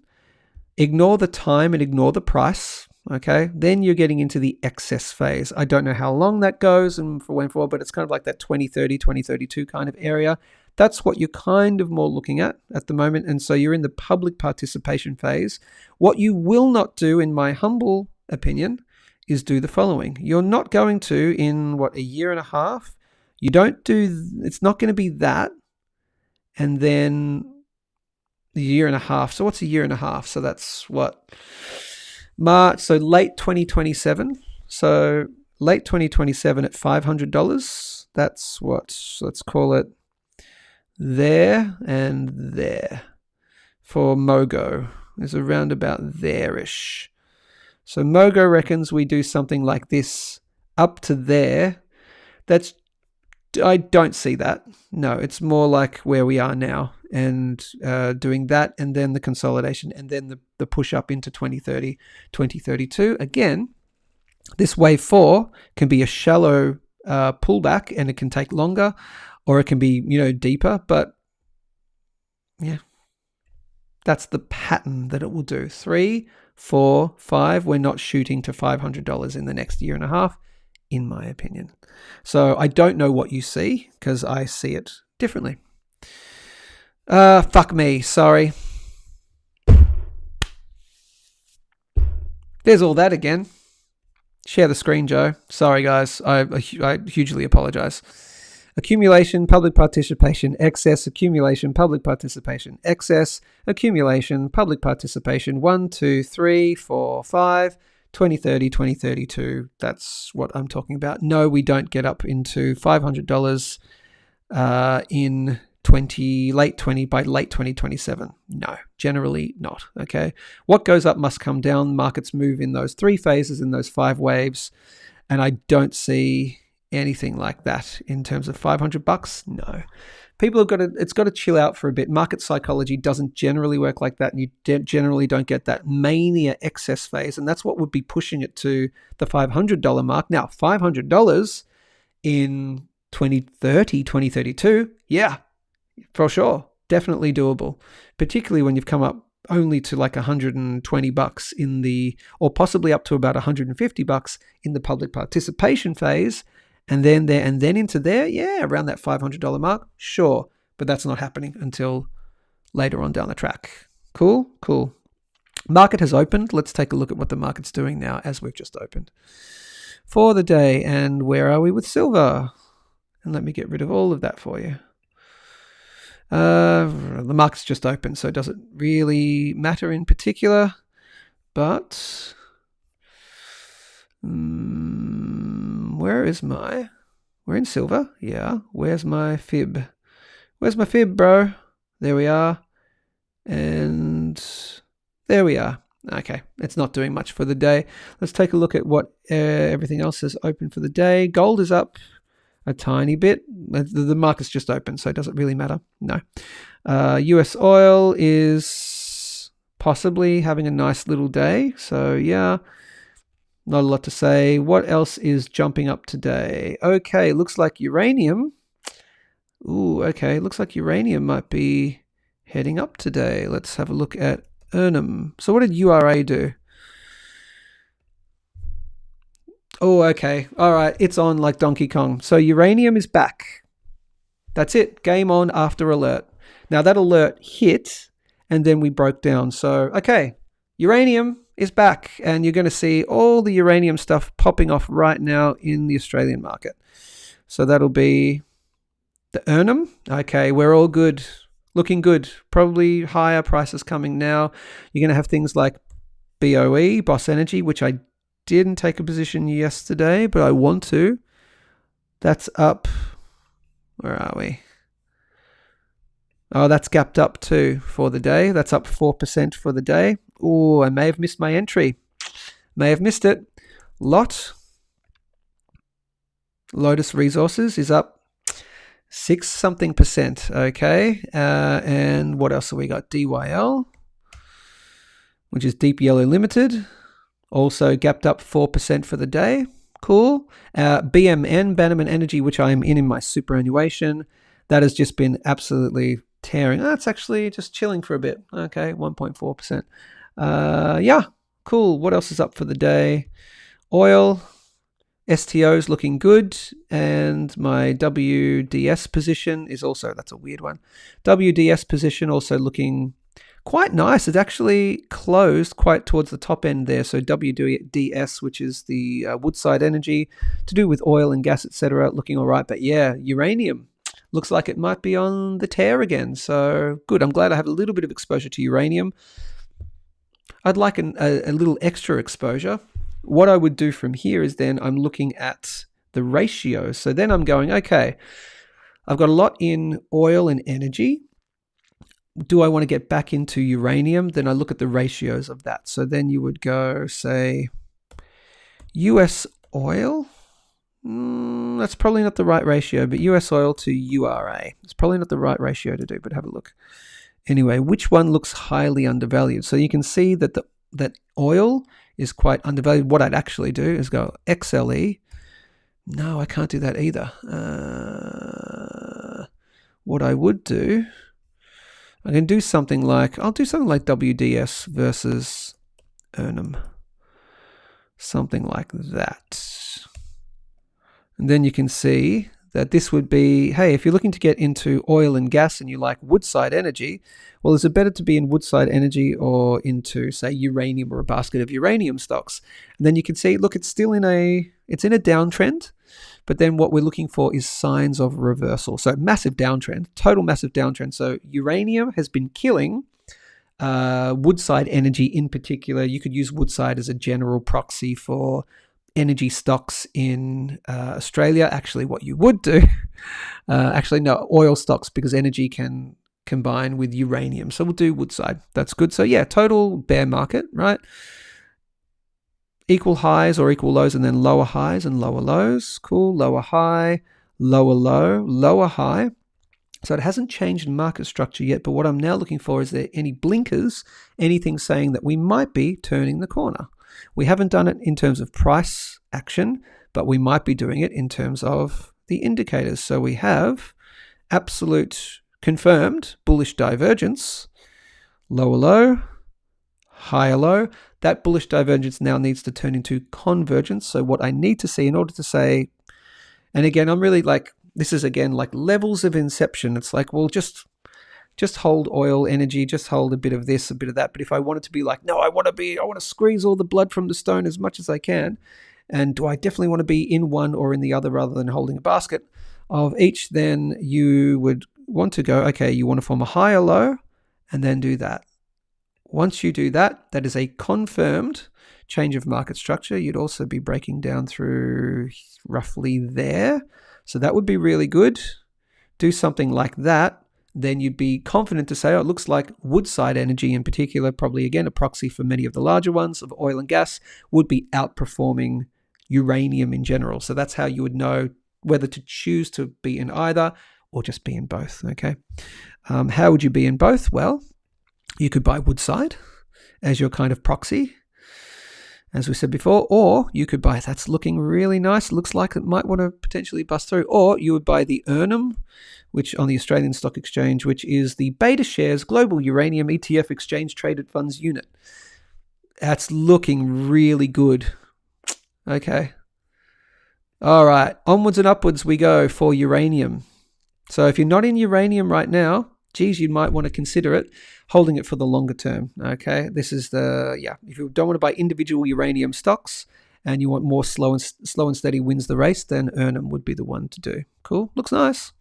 [SPEAKER 1] ignore the time and ignore the price. Okay, then you're getting into the excess phase. I don't know how long that goes and for when for, but it's kind of like that 2030, 2032 kind of area. That's what you're kind of more looking at the moment. And so you're in the public participation phase. What you will not do, in my humble opinion, is do the following. You're not going to, in a year and a half, it's not going to be that. And then a year and a half. So what's a year and a half? So that's what? March, so late 2027. So late 2027 at $500. That's what, let's call it there and there. For Mogo is around about there-ish. So Mogo reckons we do something like this up to there. I don't see that. No, it's more like where we are now, and doing that, and then the consolidation, and then the push up into 2030, 2032. Again, this wave 4 can be a shallow pullback, and it can take longer, or it can be, deeper. But yeah, that's the pattern that it will do. 3, 4, 5. We're not shooting to $500 in the next year and a half, in my opinion. So I don't know what you see, because I see it differently. Fuck me. Sorry. There's all that again. Share the screen, Joe. Sorry, guys. I hugely apologize. Accumulation, public participation, excess, accumulation, public participation, excess, accumulation, public participation, 1, 2, 3, 4, 5, 2030, 2032. That's what I'm talking about. No, we don't get up into $500 in late 2027. No, generally not. Okay. What goes up must come down. Markets move in those 3 phases, in those 5 waves. And I don't see anything like that in terms of $500. No. People have it's got to chill out for a bit. Market psychology doesn't generally work like that. And you generally don't get that mania excess phase. And that's what would be pushing it to the $500 mark. Now, $500 in 2030, 2032. Yeah. For sure. Definitely doable. Particularly when you've come up only to like $120 in the, or possibly up to about $150 in the public participation phase. And then there, and then into there, yeah, around that $500 mark. Sure. But that's not happening until later on down the track. Cool. Market has opened. Let's take a look at what the market's doing now as we've just opened for the day. And where are we with silver? And let me get rid of all of that for you. The market's just open, so it doesn't really matter in particular. But we're in silver. Yeah. Where's my fib? Where's my fib, bro? There we are. And there we are. Okay. It's not doing much for the day. Let's take a look at what everything else is open for the day. Gold is up a tiny bit. The market's just open, so it doesn't really matter. No. US oil is possibly having a nice little day. So yeah, not a lot to say. What else is jumping up today? Okay, looks like uranium. Ooh, okay, looks like uranium might be heading up today. Let's have a look at Urnum. So what did URA do? Oh, okay. All right. It's on like Donkey Kong. So uranium is back. That's it. Game on after alert. Now that alert hit and then we broke down. So, okay. Uranium is back and you're going to see all the uranium stuff popping off right now in the Australian market. So that'll be the Urnum. Okay. We're all good. Looking good. Probably higher prices coming now. You're going to have things like BOE, Boss Energy, which I didn't take a position yesterday, but I want to. That's up. Where are we? Oh, that's gapped up too for the day. That's up 4% for the day. Oh, I may have missed my entry. May have missed it. Lotus Resources is up 6-something%. Okay. And what else have we got? DYL, which is Deep Yellow Limited. Also gapped up 4% for the day. Cool. BMN, Bannerman Energy, which I'm in my superannuation, that has just been absolutely tearing. It's actually just chilling for a bit. Okay, 1.4%. Yeah, cool. What else is up for the day? Oil, STO's looking good. And my WDS position is also, that's a weird one. WDS position also looking quite nice. It's actually closed quite towards the top end there. So WDS, which is the Woodside Energy, to do with oil and gas, etc., looking all right. But yeah, uranium looks like it might be on the tear again. So good. I'm glad I have a little bit of exposure to uranium. I'd like a little extra exposure. What I would do from here is then I'm looking at the ratio. So then I'm going, okay, I've got a lot in oil and energy. Do I want to get back into uranium? Then I look at the ratios of that. So then you would go, say, US oil. That's probably not the right ratio, but US oil to URA. It's probably not the right ratio to do, but have a look. Anyway, which one looks highly undervalued? So you can see that that oil is quite undervalued. What I'd actually do is go XLE, No, I can't do that either. What I would do, I can do something like, I'll do something like WDS versus Earnum. Something like that. And then you can see that this would be, hey, if you're looking to get into oil and gas and you like Woodside Energy, well, is it better to be in Woodside Energy or into, say, uranium or a basket of uranium stocks? And then you can see, look, it's still in a downtrend, but then what we're looking for is signs of reversal. So massive downtrend, total massive downtrend. So uranium has been killing Woodside Energy in particular. You could use Woodside as a general proxy for energy stocks in Australia. Actually, what you would do, oil stocks, because energy can combine with uranium. So we'll do Woodside. That's good. So yeah, total bear market, right? Equal highs or equal lows, and then lower highs and lower lows. Cool. Lower high, lower low, lower high. So it hasn't changed market structure yet, but what I'm now looking for is there any blinkers, anything saying that we might be turning the corner. We haven't done it in terms of price action, but we might be doing it in terms of the indicators. So we have absolute confirmed bullish divergence, lower low, higher low. That bullish divergence now needs to turn into convergence. So what I need to see in order to say, and again, I'm really like, this is again like levels of inception. It's like, well, just hold oil, energy, just hold a bit of this, a bit of that. But if I want it to be like, no, I want to squeeze all the blood from the stone as much as I can. And do I definitely want to be in one or in the other rather than holding a basket of each? Then you would want to go, okay, you want to form a higher low and then do that. Once you do that, that is a confirmed change of market structure. You'd also be breaking down through roughly there. So that would be really good. Do something like that. Then you'd be confident to say, oh, it looks like Woodside Energy in particular, probably again a proxy for many of the larger ones of oil and gas, would be outperforming uranium in general. So that's how you would know whether to choose to be in either or just be in both. Okay. How would you be in both? Well, you could buy Woodside as your kind of proxy, as we said before, or you could buy, that's looking really nice, looks like it might want to potentially bust through, or you would buy the Earnum, which on the Australian Stock Exchange, which is the Beta Shares Global Uranium ETF Exchange Traded Funds Unit. That's looking really good. Okay. All right, onwards and upwards we go for uranium. So if you're not in uranium right now, geez, you might want to consider it, holding it for the longer term. Okay, this is if you don't want to buy individual uranium stocks and you want more slow and steady wins the race, then Earnum would be the one to do. Cool, looks nice.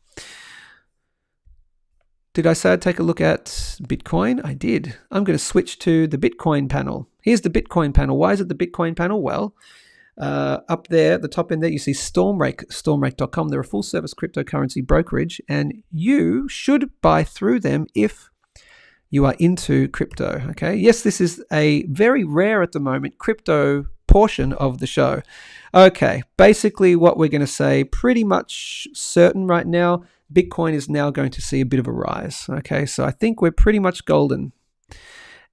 [SPEAKER 1] Did I say I'd take a look at Bitcoin? I did. I'm going to switch to the Bitcoin panel. Here's the Bitcoin panel. Why is it the Bitcoin panel? Well, up there at the top end there, you see Stormrake, stormrake.com. They're a full-service cryptocurrency brokerage, and you should buy through them if you are into crypto. Okay. Yes, this is a very rare at the moment crypto portion of the show. Okay. Basically, what we're going to say, pretty much certain right now, Bitcoin is now going to see a bit of a rise. Okay. So I think we're pretty much golden.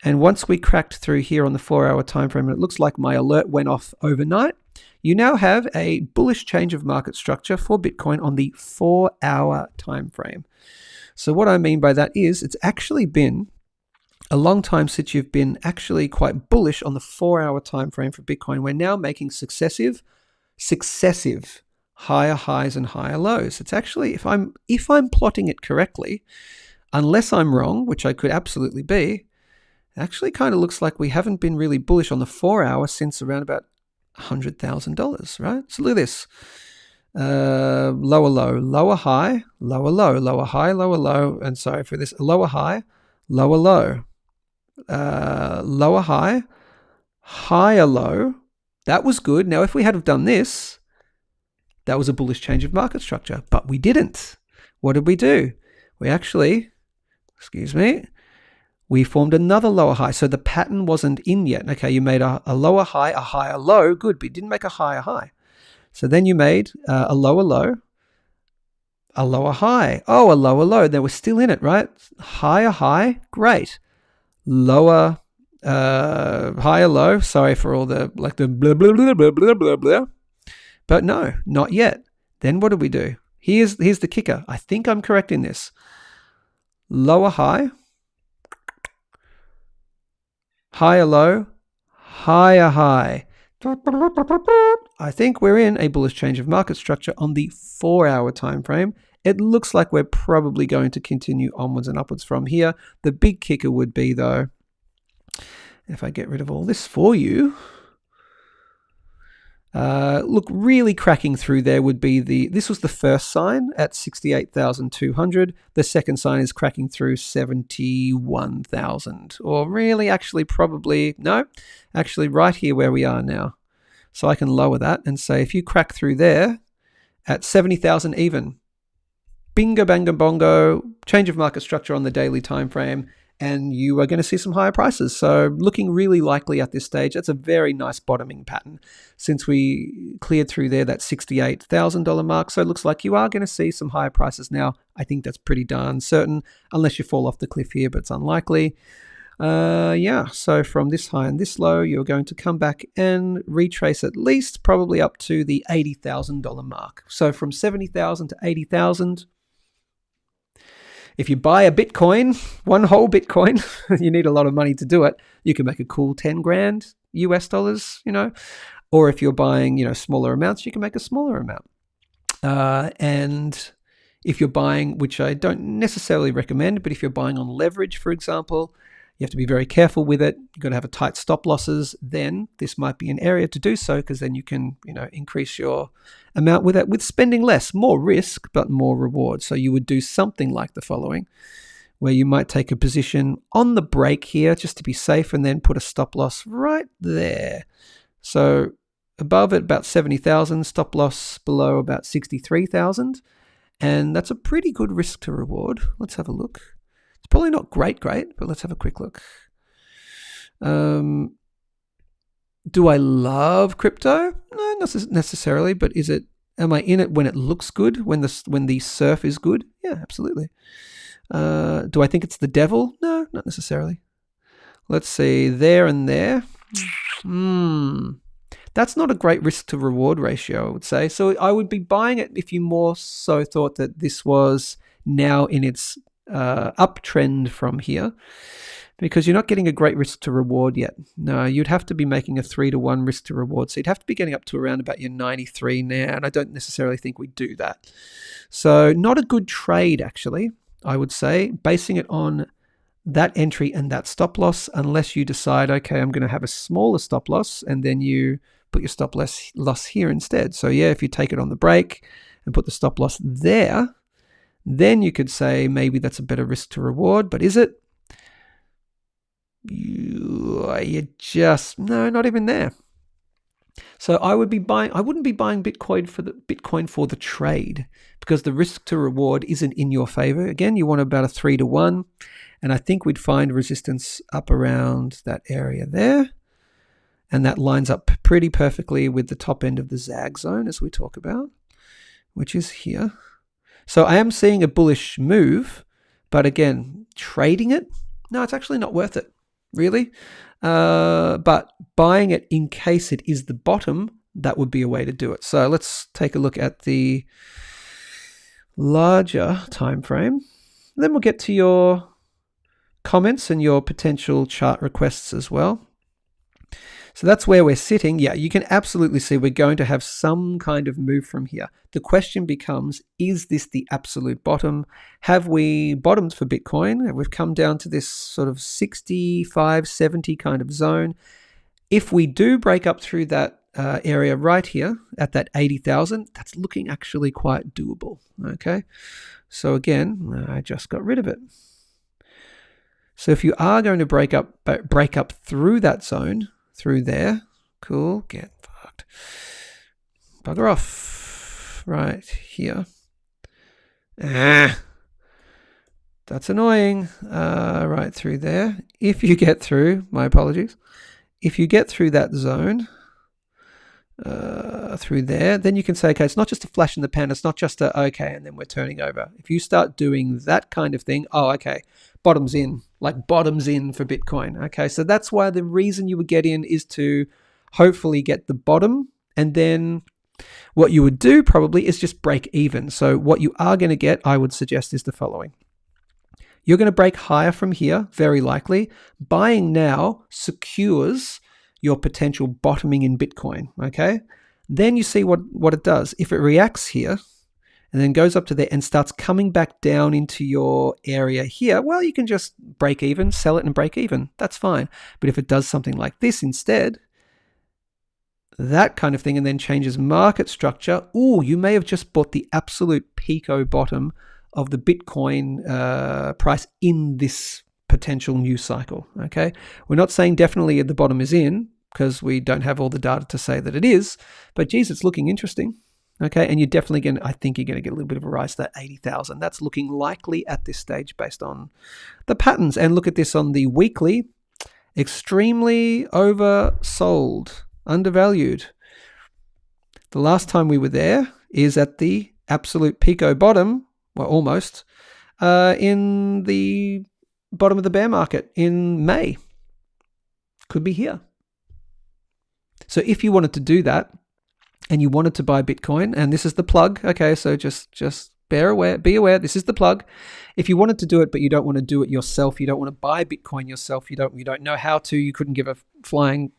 [SPEAKER 1] And once we cracked through here on the 4-hour time frame, and it looks like my alert went off overnight, you now have a bullish change of market structure for Bitcoin on the 4-hour time frame. So what I mean by that is it's actually been a long time since you've been actually quite bullish on the 4-hour time frame for Bitcoin. We're now making successive higher highs and higher lows. It's actually, if I'm plotting it correctly, unless I'm wrong, which I could absolutely be, actually kind of looks like we haven't been really bullish on the 4-hour since around about $100,000, right? So look at this. Lower low, lower high, lower low, lower high, lower low, and sorry for this, lower high, lower low, lower high, higher low. That was good. Now, if we had have done this, that was a bullish change of market structure, but we didn't. What did we do? We actually, we formed another lower high. So the pattern wasn't in yet. Okay, you made a lower high, a higher low, good, but you didn't make a higher high. So then you made a lower low, a lower high. Oh, a lower low. They were still in it, right? Higher high, great. Lower, higher low. Sorry for all the blah, blah, blah, blah, blah, blah, blah. But no, not yet. Then what do we do? Here's the kicker. I think I'm correct in this. Lower high, higher low, higher high. I think we're in a bullish change of market structure on the 4-hour time frame. It looks like we're probably going to continue onwards and upwards from here. The big kicker would be, though, if I get rid of all this for you, look, really cracking through there would be this was the first sign at 68,200. The second sign is cracking through 71,000, or really actually right here where we are now. So I can lower that and say, if you crack through there at 70,000 even, bingo, bango, bongo, change of market structure on the daily time frame, and you are going to see some higher prices. So looking really likely at this stage. That's a very nice bottoming pattern since we cleared through there that $68,000 mark. So it looks like you are going to see some higher prices now. I think that's pretty darn certain, unless you fall off the cliff here, but it's unlikely. So from this high and this low, you're going to come back and retrace at least probably up to the $80,000 mark. So from 70,000 to 80,000. If you buy a Bitcoin, one whole Bitcoin, you need a lot of money to do it. You can make a cool 10 grand US dollars, or if you're buying, smaller amounts, you can make a smaller amount. And if you're buying, which I don't necessarily recommend, but if you're buying on leverage, for example, you have to be very careful with it. You've got to have a tight stop losses. Then this might be an area to do so, because then you can, increase your amount with spending less, more risk, but more reward. So you would do something like the following, where you might take a position on the break here just to be safe, and then put a stop loss right there. So above at about 70,000, stop loss below about 63,000. And that's a pretty good risk to reward. Let's have a look. It's probably not great, but let's have a quick look. Do I love crypto? No, not necessarily, but am I in it when it looks good, when the surf is good? Yeah, absolutely. Do I think it's the devil? No, not necessarily. Let's see, there and there. That's not a great risk to reward ratio, I would say. So I would be buying it if you more so thought that this was now in its uptrend from here, because you're not getting a great risk to reward yet. No, you'd have to be making a 3-to-1 risk to reward. So you'd have to be getting up to around about your 93 now, and I don't necessarily think we do that. So not a good trade, actually, I would say, basing it on that entry and that stop loss, unless you decide, okay, I'm going to have a smaller stop loss, and then you put your stop loss here instead. So yeah, if you take it on the break and put the stop loss there, then you could say maybe that's a better risk to reward. But is it? No, not even there. So I wouldn't be buying Bitcoin for the trade, because the risk to reward isn't in your favor. Again, you want about a 3-to-1, and I think we'd find resistance up around that area there. And that lines up pretty perfectly with the top end of the zag zone, as we talk about, which is here. So I am seeing a bullish move, but again, trading it, no, it's actually not worth it, really. But buying it in case it is the bottom, that would be a way to do it. So let's take a look at the larger time frame. Then we'll get to your comments and your potential chart requests as well. So that's where we're sitting. Yeah, you can absolutely see we're going to have some kind of move from here. The question becomes, is this the absolute bottom? Have we bottomed for Bitcoin? We've come down to this sort of 65, 70 kind of zone. If we do break up through that area right here at that 80,000, that's looking actually quite doable. Okay, so again, I just got rid of it. So if you are going to break up through that zone, through there, cool, get fucked, bugger off, right here. That's annoying. Right through there. If you get through, my apologies. If you get through that zone, through there, then you can say, okay, it's not just a flash in the pan, it's not just a, okay, and then we're turning over. If you start doing that kind of thing, oh, okay, bottoms in for Bitcoin. Okay, so that's why the reason you would get in is to hopefully get the bottom and then What you would do probably is just break even. So what you are going to get, I would suggest, is the following. You're going to break higher from here, very likely. Buying now secures your potential bottoming in Bitcoin, okay? Then you see what it does. If it reacts here and then goes up to there and starts coming back down into your area here, well, you can just break even, sell it and break even. That's fine. But if it does something like this instead, that kind of thing, and then changes market structure, you may have just bought the absolute pico bottom of the Bitcoin price in this potential new cycle, okay? We're not saying definitely the bottom is in, because we don't have all the data to say that it is, but geez, it's looking interesting, okay? And you're definitely going to, I think you're going to get a little bit of a rise to that 80,000. That's looking likely at this stage based on the patterns. And look at this on the weekly, extremely oversold, undervalued. The last time we were there is at the absolute pico bottom, well, almost, in the bottom of the bear market in May. Could be here. So if you wanted to do that and you wanted to buy Bitcoin, and this is the plug, okay, so just be aware, this is the plug. If you wanted to do it, but you don't want to do it yourself, you don't want to buy Bitcoin yourself, you don't know how to, you couldn't give a flying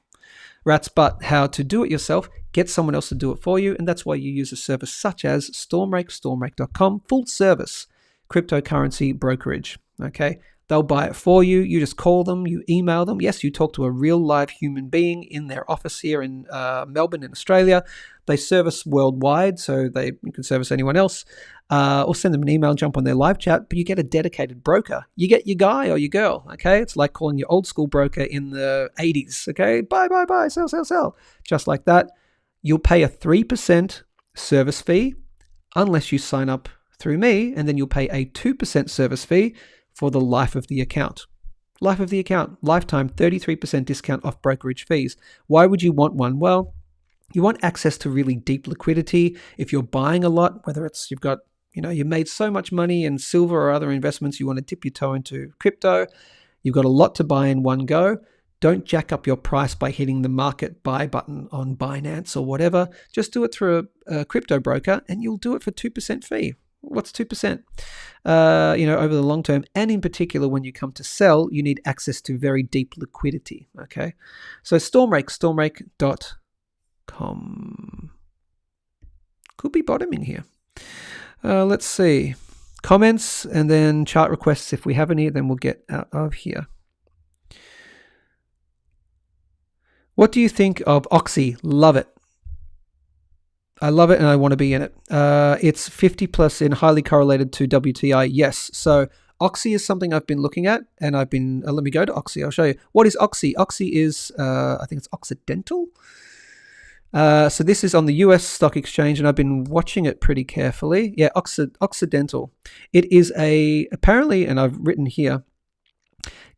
[SPEAKER 1] rat's butt how to do it yourself, get someone else to do it for you, and that's why you use a service such as stormrake.com, full service cryptocurrency brokerage, okay? They'll buy it for you. You just call them, you email them. Yes, you talk to a real live human being in their office here in Melbourne in Australia. They service worldwide, so you can service anyone else. Or send them an email, jump on their live chat, but you get a dedicated broker. You get your guy or your girl, okay? It's like calling your old school broker in the 80s, okay? Buy, sell. Just like that. You'll pay a 3% service fee unless you sign up through me, and then you'll pay a 2% service fee for the life of the account. Life of the account, lifetime 33% discount off brokerage fees. Why would you want one? Well, you want access to really deep liquidity. If you're buying a lot, whether it's you've got, you made so much money in silver or other investments, you want to dip your toe into crypto, you've got a lot to buy in one go. Don't jack up your price by hitting the market buy button on Binance or whatever. Just do it through a crypto broker and you'll do it for 2% fee. What's 2%? Over the long term, and in particular, when you come to sell, you need access to very deep liquidity. Okay, so stormrake.com could be bottoming here. Let's see, comments and then chart requests. If we have any, then we'll get out of here. What do you think of Oxy? Love it. I love it and I want to be in it. It's 50 plus in highly correlated to WTI. Yes. So Oxy is something I've been looking at and I've been, let me go to Oxy. I'll show you. What is Oxy? Oxy is, I think it's Occidental. So this is on the US stock exchange and I've been watching it pretty carefully. Yeah, Occidental. It is apparently, and I've written here,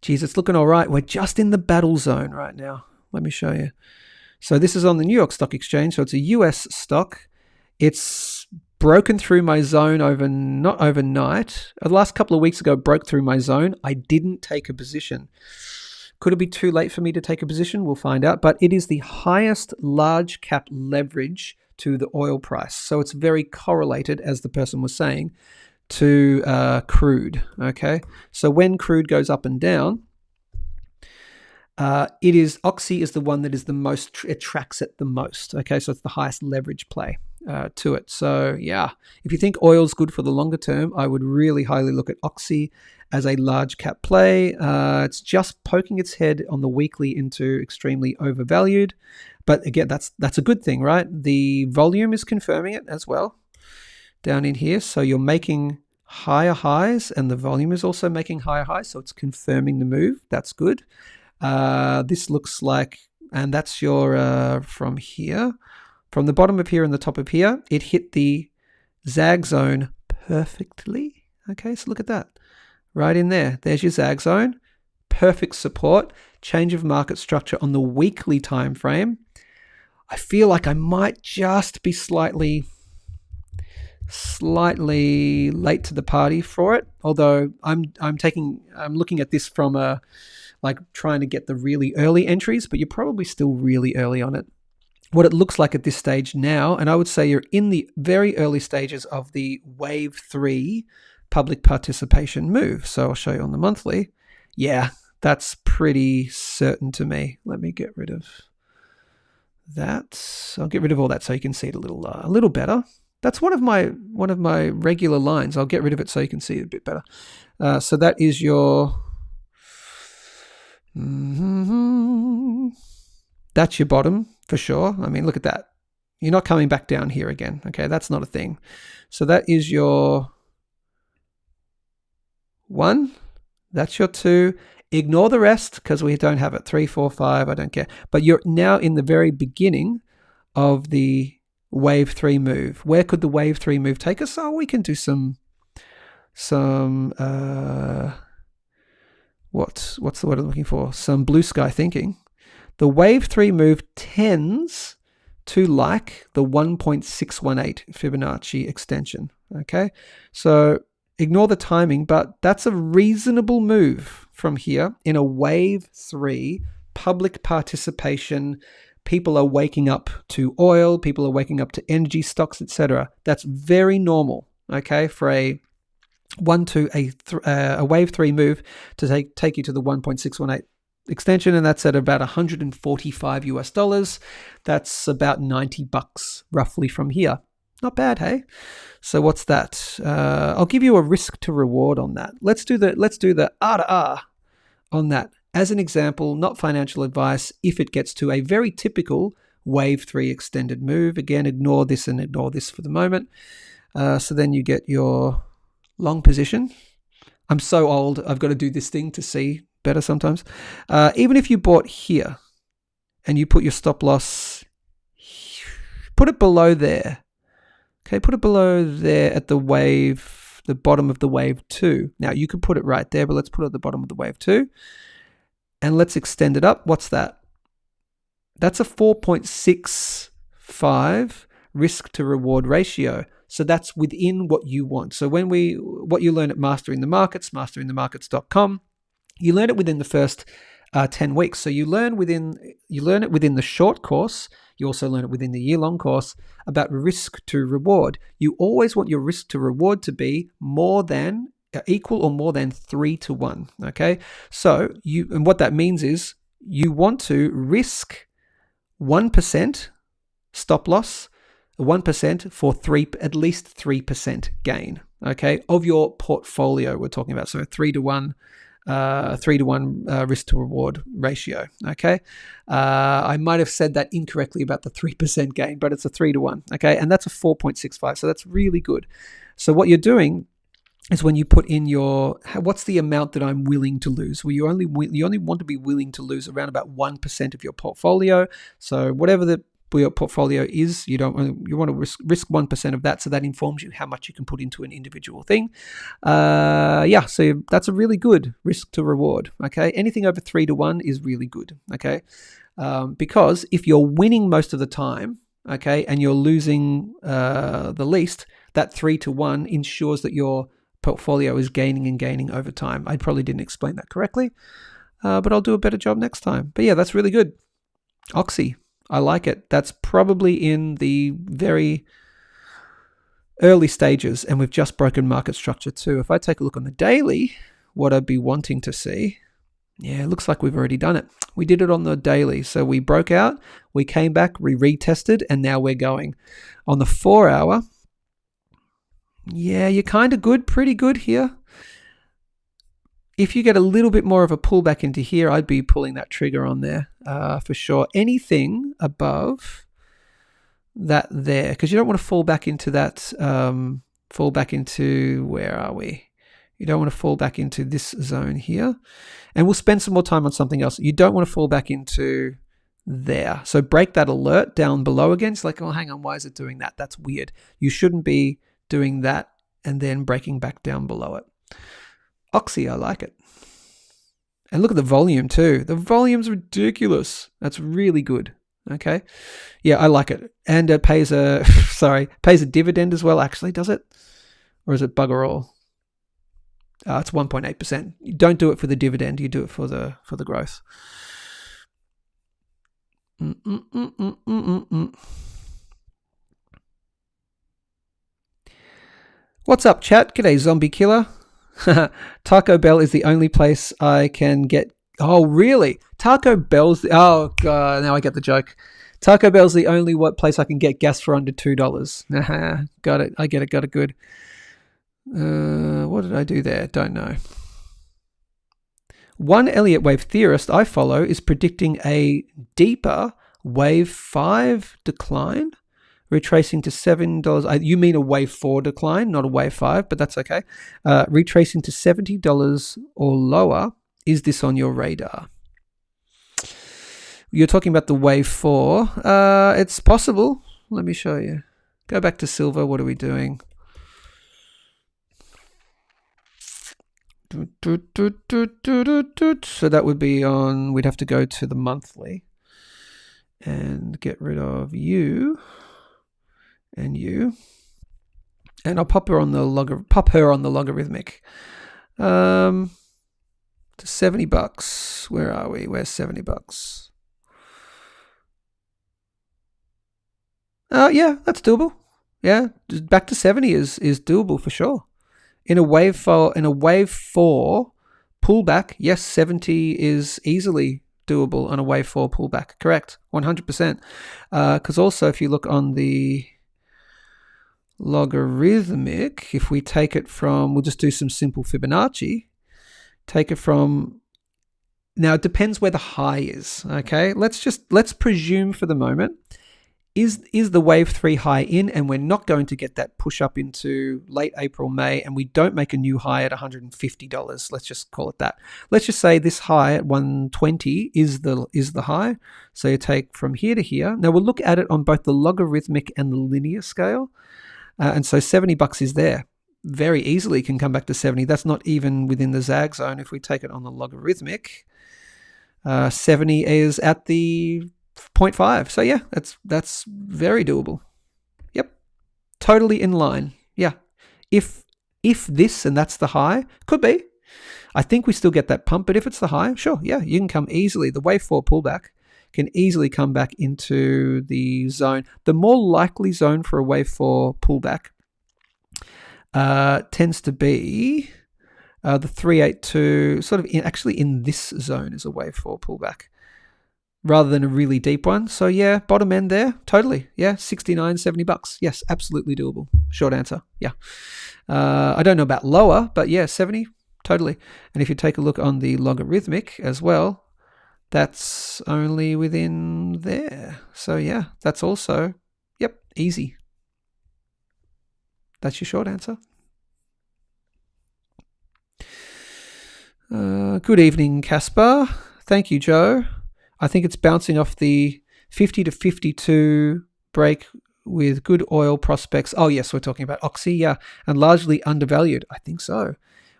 [SPEAKER 1] geez, it's looking all right. We're just in the battle zone right now. Let me show you. So this is on the New York Stock Exchange. So it's a US stock. It's broken through my zone not overnight. The last couple of weeks ago, broke through my zone. I didn't take a position. Could it be too late for me to take a position? We'll find out. But it is the highest large cap leverage to the oil price. So it's very correlated, as the person was saying, to crude. Okay. So when crude goes up and down, Oxy is the one that is the most, it tracks it the most. Okay, so it's the highest leverage play to it. So yeah, if you think oil's good for the longer term, I would really highly look at Oxy as a large cap play. It's just poking its head on the weekly into extremely overvalued. But again, that's a good thing, right? The volume is confirming it as well down in here. So you're making higher highs and the volume is also making higher highs. So it's confirming the move. That's good. This looks like, and that's your, from here, from the bottom of here and the top of here, it hit the zag zone perfectly. Okay, so look at that. Right in there. There's your zag zone. Perfect support. Change of market structure on the weekly time frame. I feel like I might just be slightly late to the party for it. Although I'm looking at this from like trying to get the really early entries, but you're probably still really early on it. what it looks like at this stage now, and I would say you're in the very early stages of the wave 3 public participation move. So I'll show you on the monthly. Yeah, that's pretty certain to me. Let me get rid of that. I'll get rid of all that so you can see it a little better. That's one of my regular lines. I'll get rid of it so you can see it a bit better. So that is your that's your bottom for sure. I mean, look at that. You're not coming back down here again. Okay, that's not a thing. So that is your 1. That's your 2. Ignore the rest because we don't have it. 3, 4, 5, I don't care. But you're now in the very beginning of the wave 3 move. Where could the wave 3 move take us? Oh, we can do some what's the word I'm looking for? Some blue sky thinking. The wave 3 move tends to like the 1.618 Fibonacci extension. Okay, so ignore the timing, but that's a reasonable move from here in a wave 3 public participation. People are waking up to oil, people are waking up to energy stocks, etc. That's very normal, okay, for a wave 3 move to take you to the 1.618 extension, and that's at about $145. That's about $90 roughly from here. Not bad, hey? So what's that? I'll give you a risk to reward on that. Let's do the R to R on that as an example, not financial advice. If it gets to a very typical wave 3 extended move, again, ignore this and ignore this for the moment. So then you get your long position. I'm so old, I've got to do this thing to see better sometimes. Even if you bought here and you put your stop loss, put it below there. Okay, put it below there at the bottom of the wave 2. Now you could put it right there, but let's put it at the bottom of the wave 2. And let's extend it up. What's that? That's a 4.65 risk to reward ratio. So that's within what you want. So what you learn at Mastering the Markets, masteringthemarkets.com, you learn it within the first 10 weeks. So you learn it within the short course. You also learn it within the year-long course about risk to reward. You always want your risk to reward to be equal or more than 3 to 1. Okay. So and what that means is you want to risk 1% stop loss, 1% for at least 3% gain. Okay, of your portfolio we're talking about. So 3 to 1. 3 to 1 risk to reward ratio. Okay, I might have said that incorrectly about the 3% gain, but it's a 3 to 1. Okay, and that's a 4.65. So that's really good. So what you're doing is when you put in what's the amount that I'm willing to lose? Well, you only want to be willing to lose around about 1% of your portfolio. So whatever your portfolio is, you want to risk 1% of that, so that informs you how much you can put into an individual thing. So that's a really good risk to reward. Okay, anything over 3 to 1 is really good. Okay, because if you're winning most of the time, okay, and you're losing the least, that 3 to 1 ensures that your portfolio is gaining and gaining over time. I probably didn't explain that correctly, but I'll do a better job next time. But yeah, that's really good. Oxy. I like it. That's probably in the very early stages, and we've just broken market structure too. If I take a look on the daily, what I'd be wanting to see, yeah, it looks like we've already done it. We did it on the daily. So we broke out, we came back, we retested, and now we're going. On the 4 hour, yeah, you're kind of good, pretty good here. If you get a little bit more of a pullback into here, I'd be pulling that trigger on there for sure. Anything above that there, because you don't want to fall back into that, where are we? You don't want to fall back into this zone here. And we'll spend some more time on something else. You don't want to fall back into there. So break that alert down below again. It's like, oh, hang on, why is it doing that? That's weird. You shouldn't be doing that and then breaking back down below it. Oxy, I like it. And look at the volume too. The volume's ridiculous. That's really good. Okay. Yeah, I like it. And it pays a dividend as well, actually, does it? Or is it bugger all? It's 1.8%. You don't do it for the dividend, you do it for the growth. What's up, chat? G'day, zombie killer. Taco Bell is the only place I can get. Oh, really? Taco Bell's. Oh, God. Now I get the joke. Taco Bell's the only place I can get gas for under $2. Got it. I get it. Got it good. What did I do there? Don't know. One Elliott wave theorist I follow is predicting a deeper wave 5 decline, retracing to $7. You mean a wave 4 decline, not a wave 5, but that's okay. Retracing to $70 or lower. Is this on your radar? You're talking about the wave 4. It's possible. Let me show you. Go back to silver. What are we doing? So that would be on, we'd have to go to the monthly and get rid of you and you. And I'll pop her on the logarithmic. To $70. Where are we? Where's $70? Yeah, that's doable. Yeah, back to 70 is doable for sure. In a wave 4 pullback, yes, 70 is easily doable on a wave 4 pullback. Correct, 100%. Because also, if you look on the logarithmic, if we take it from, we'll just do some simple Fibonacci. Take it from, now it depends where the high is. Okay, let's presume for the moment. Is the wave 3 high in, and we're not going to get that push up into late April, May, and we don't make a new high at $150. Let's just call it that. Let's just say this high at 120 is the high. So you take from here to here. Now we'll look at it on both the logarithmic and the linear scale. And so $70 is there. Very easily can come back to 70. That's not even within the zag zone. If we take it on the logarithmic, 70 is at the 0.5. So yeah, that's very doable. Yep, totally in line. Yeah, if this and that's the high, could be. I think we still get that pump, but if it's the high, sure, yeah, you can come easily. The wave 4 pullback can easily come back into the zone. The more likely zone for a wave 4 pullback tends to be the 382, sort of actually in this zone is a wave 4 pullback, rather than a really deep one. So yeah, bottom end there, totally. Yeah, $69, $70. Yes, absolutely doable. Short answer, yeah. I don't know about lower, but yeah, 70, totally. And if you take a look on the logarithmic as well, that's only within there. So yeah, that's also, yep, easy. That's your short answer. Good evening, Caspar. Thank you, Joe. I think it's bouncing off the 50 to 52 break with good oil prospects. Oh, yes, we're talking about Oxy, yeah, and largely undervalued. I think so,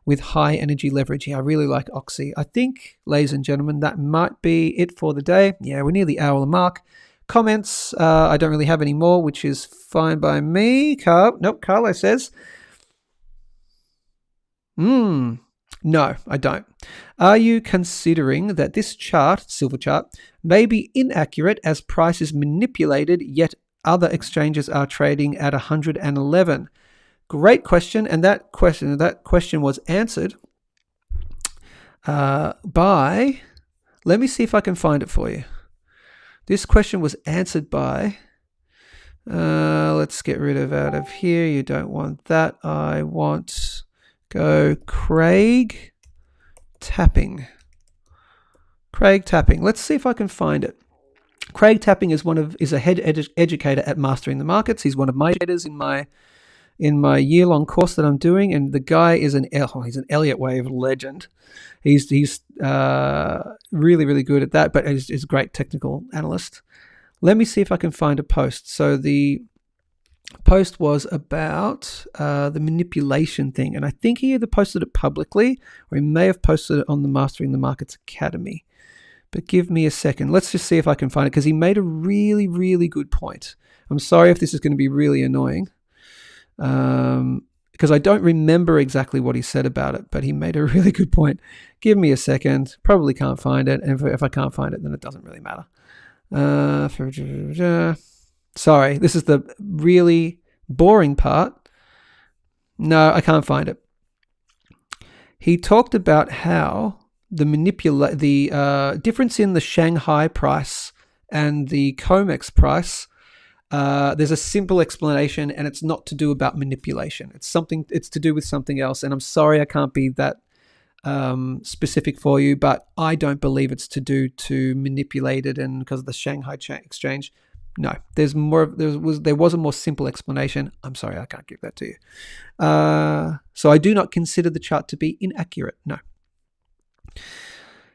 [SPEAKER 1] with high energy leverage. Yeah, I really like Oxy. I think, ladies and gentlemen, that might be it for the day. Yeah, we're near the hour mark. Comments, I don't really have any more, which is fine by me. Carlo says, no, I don't. Are you considering that this chart, silver chart, may be inaccurate as price is manipulated, yet other exchanges are trading at 111? Great question, and that question was answered by, let me see if I can find it for you. This question was answered by, let's get rid of out of here. You don't want that. I want... Go Craig Tapping. Let's see if I can find it. Craig Tapping is a head educator at Mastering the Markets. He's one of my educators in my year-long course that I'm doing, and the guy is he's an Elliott wave legend. He's really, really good at that, but he's a great technical analyst. Let me see if I can find a post. So the post was about the manipulation thing, and I think he either posted it publicly or he may have posted it on the Mastering the Markets Academy. But give me a second. Let's just see if I can find it, because he made a really, really good point. I'm sorry if this is going to be really annoying, because I don't remember exactly what he said about it, but he made a really good point. Give me a second. Probably can't find it, and if I can't find it, then it doesn't really matter. Sorry, this is the really boring part. No, I can't find it. He talked about how the difference in the Shanghai price and the COMEX price. There's a simple explanation, and it's not to do about manipulation. It's to do with something else. And I'm sorry I can't be that specific for you, but I don't believe it's to do to manipulate it and because of the Shanghai exchange. No, there was a more simple explanation. I'm sorry, I can't give that to you. So I do not consider the chart to be inaccurate. No.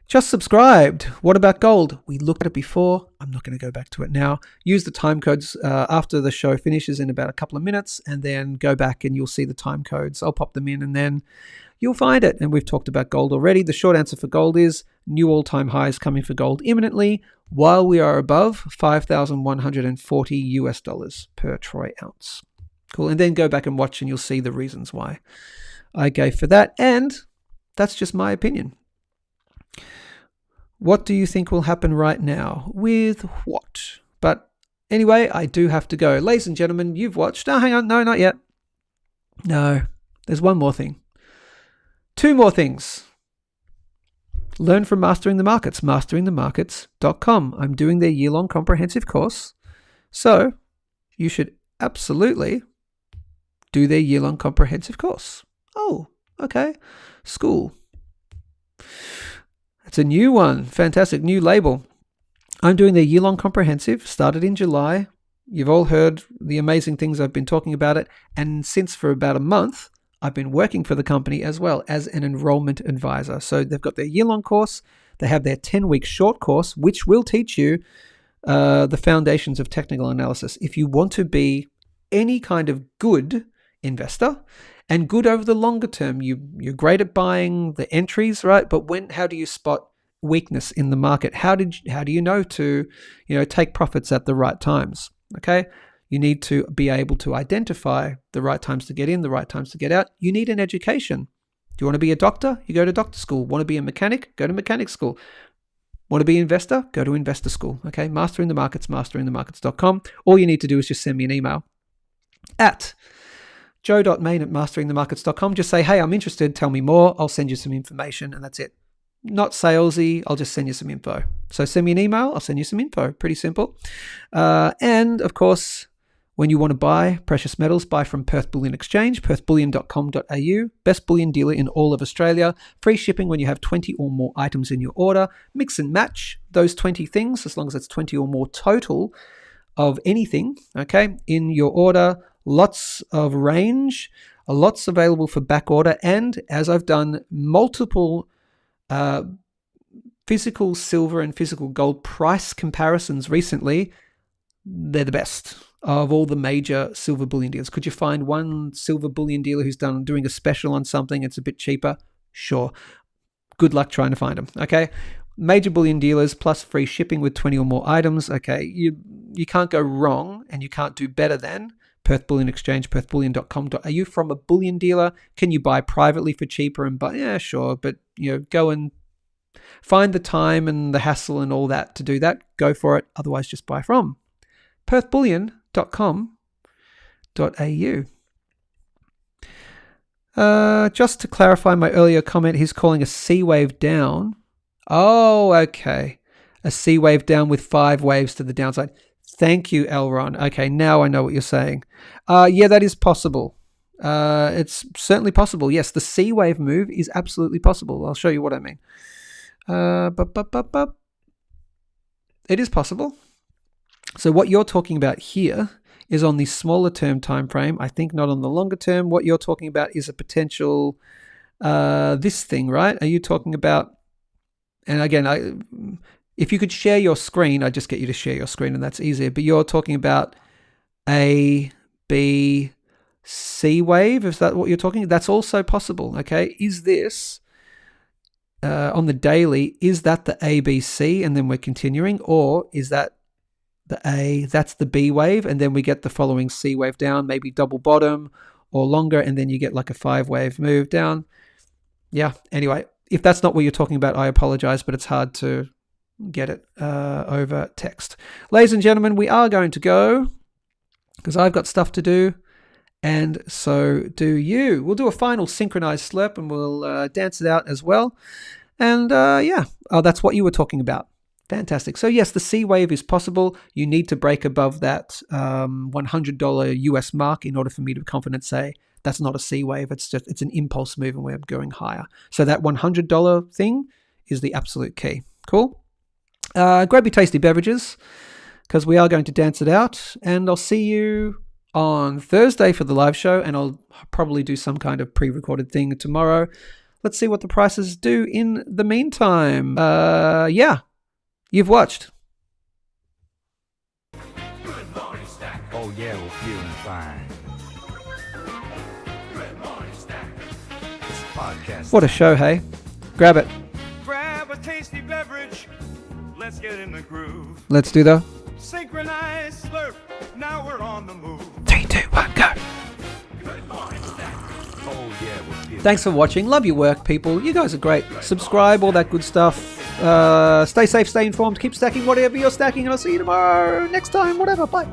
[SPEAKER 1] Just subscribed. What about gold? We looked at it before. I'm not going to go back to it now. Use the time codes after the show finishes in about a couple of minutes, and then go back and you'll see the time codes. I'll pop them in and then you'll find it. And we've talked about gold already. The short answer for gold is new all-time highs coming for gold imminently while we are above $5,140 per troy ounce. Cool. And then go back and watch and you'll see the reasons why I gave for that. And that's just my opinion. What do you think will happen right now? With what? But anyway, I do have to go. Ladies and gentlemen, you've watched... Oh, hang on. No, not yet. No, there's one more thing. Two more things. Learn from Mastering the Markets, masteringthemarkets.com. I'm doing their year-long comprehensive course. So you should absolutely do their year-long comprehensive course. Oh, okay. School. It's a new one. Fantastic. New label. I'm doing their year-long comprehensive. Started in July. You've all heard the amazing things I've been talking about it. And since for about a month, I've been working for the company as well as an enrollment advisor. So they've got their year-long course. They have their 10-week short course, which will teach you the foundations of technical analysis. If you want to be any kind of good investor and good over the longer term, you're great at buying the entries, right? But how do you spot weakness in the market? How do you know to take profits at the right times? Okay. You need to be able to identify the right times to get in, the right times to get out. You need an education. Do you want to be a doctor? You go to doctor school. Want to be a mechanic? Go to mechanic school. Want to be an investor? Go to investor school. Okay, Mastering the Markets, masteringthemarkets.com. All you need to do is just send me an email at joe.main@masteringthemarkets.com. Just say, hey, I'm interested. Tell me more. I'll send you some information, and that's it. Not salesy. I'll just send you some info. So send me an email. I'll send you some info. Pretty simple. And of course, when you want to buy precious metals, buy from Perth Bullion Exchange, perthbullion.com.au, best bullion dealer in all of Australia. Free shipping when you have 20 or more items in your order. Mix and match those 20 things, as long as it's 20 or more total of anything, okay, in your order. Lots of range, lots available for back order. And as I've done multiple physical silver and physical gold price comparisons recently, they're the best of all the major silver bullion dealers. Could you find one silver bullion dealer who's doing a special on something? It's a bit cheaper. Sure. Good luck trying to find them. Okay. Major bullion dealers plus free shipping with 20 or more items. Okay. You can't go wrong, and you can't do better than Perth Bullion Exchange, perthbullion.com.au from a bullion dealer. Can you buy privately for cheaper and buy? Yeah, sure. But go and find the time and the hassle and all that to do that. Go for it. Otherwise, just buy from perthbullion.com.au. Just to clarify my earlier comment, he's calling a C wave down. Oh, okay. A C wave down with 5 waves to the downside. Thank you, Elron. Okay, now I know what you're saying. Yeah, that is possible. It's certainly possible. Yes, the C wave move is absolutely possible. I'll show you what I mean. It is possible. So what you're talking about here is on the smaller term time frame. I think not on the longer term. What you're talking about is a potential this thing, right? Are you talking about? And again, if you could share your screen, I'd just get you to share your screen, and that's easier. But you're talking about A, B, C wave. Is that what you're talking? That's also possible. Okay, is this on the daily? Is that the A, B, C, and then we're continuing, or is that the A, that's the B wave, and then we get the following C wave down, maybe double bottom or longer, and then you get like a 5 wave move down. Yeah, anyway, if that's not what you're talking about, I apologize, but it's hard to get it over text. Ladies and gentlemen, we are going to go because I've got stuff to do, and so do you. We'll do a final synchronized slurp, and we'll dance it out as well. And that's what you were talking about. Fantastic. So yes, the C wave is possible. You need to break above that $100 US mark in order for me to confidently say that's not a C wave. It's an impulse move and we're going higher. So that $100 thing is the absolute key. Cool. Grab your tasty beverages because we are going to dance it out. And I'll see you on Thursday for the live show. And I'll probably do some kind of pre-recorded thing tomorrow. Let's see what the prices do in the meantime. You've watched.
[SPEAKER 2] Good morning, Stack. Oh yeah, we're feeling fine. Good morning, Stack. This podcast.
[SPEAKER 1] What a show, hey? Grab it.
[SPEAKER 2] Grab a tasty beverage. Let's get in the groove.
[SPEAKER 1] Let's do the
[SPEAKER 2] Synchronized slurp. Now we're on the move.
[SPEAKER 1] 3, 2, 1, go.
[SPEAKER 2] Good morning, Stack. Oh yeah, we're feeling.
[SPEAKER 1] Thanks for watching. Love your work, people. You guys are great. Subscribe, all that good stuff. Stay safe, stay informed, keep stacking whatever you're stacking, and I'll see you tomorrow, next time, whatever. Bye.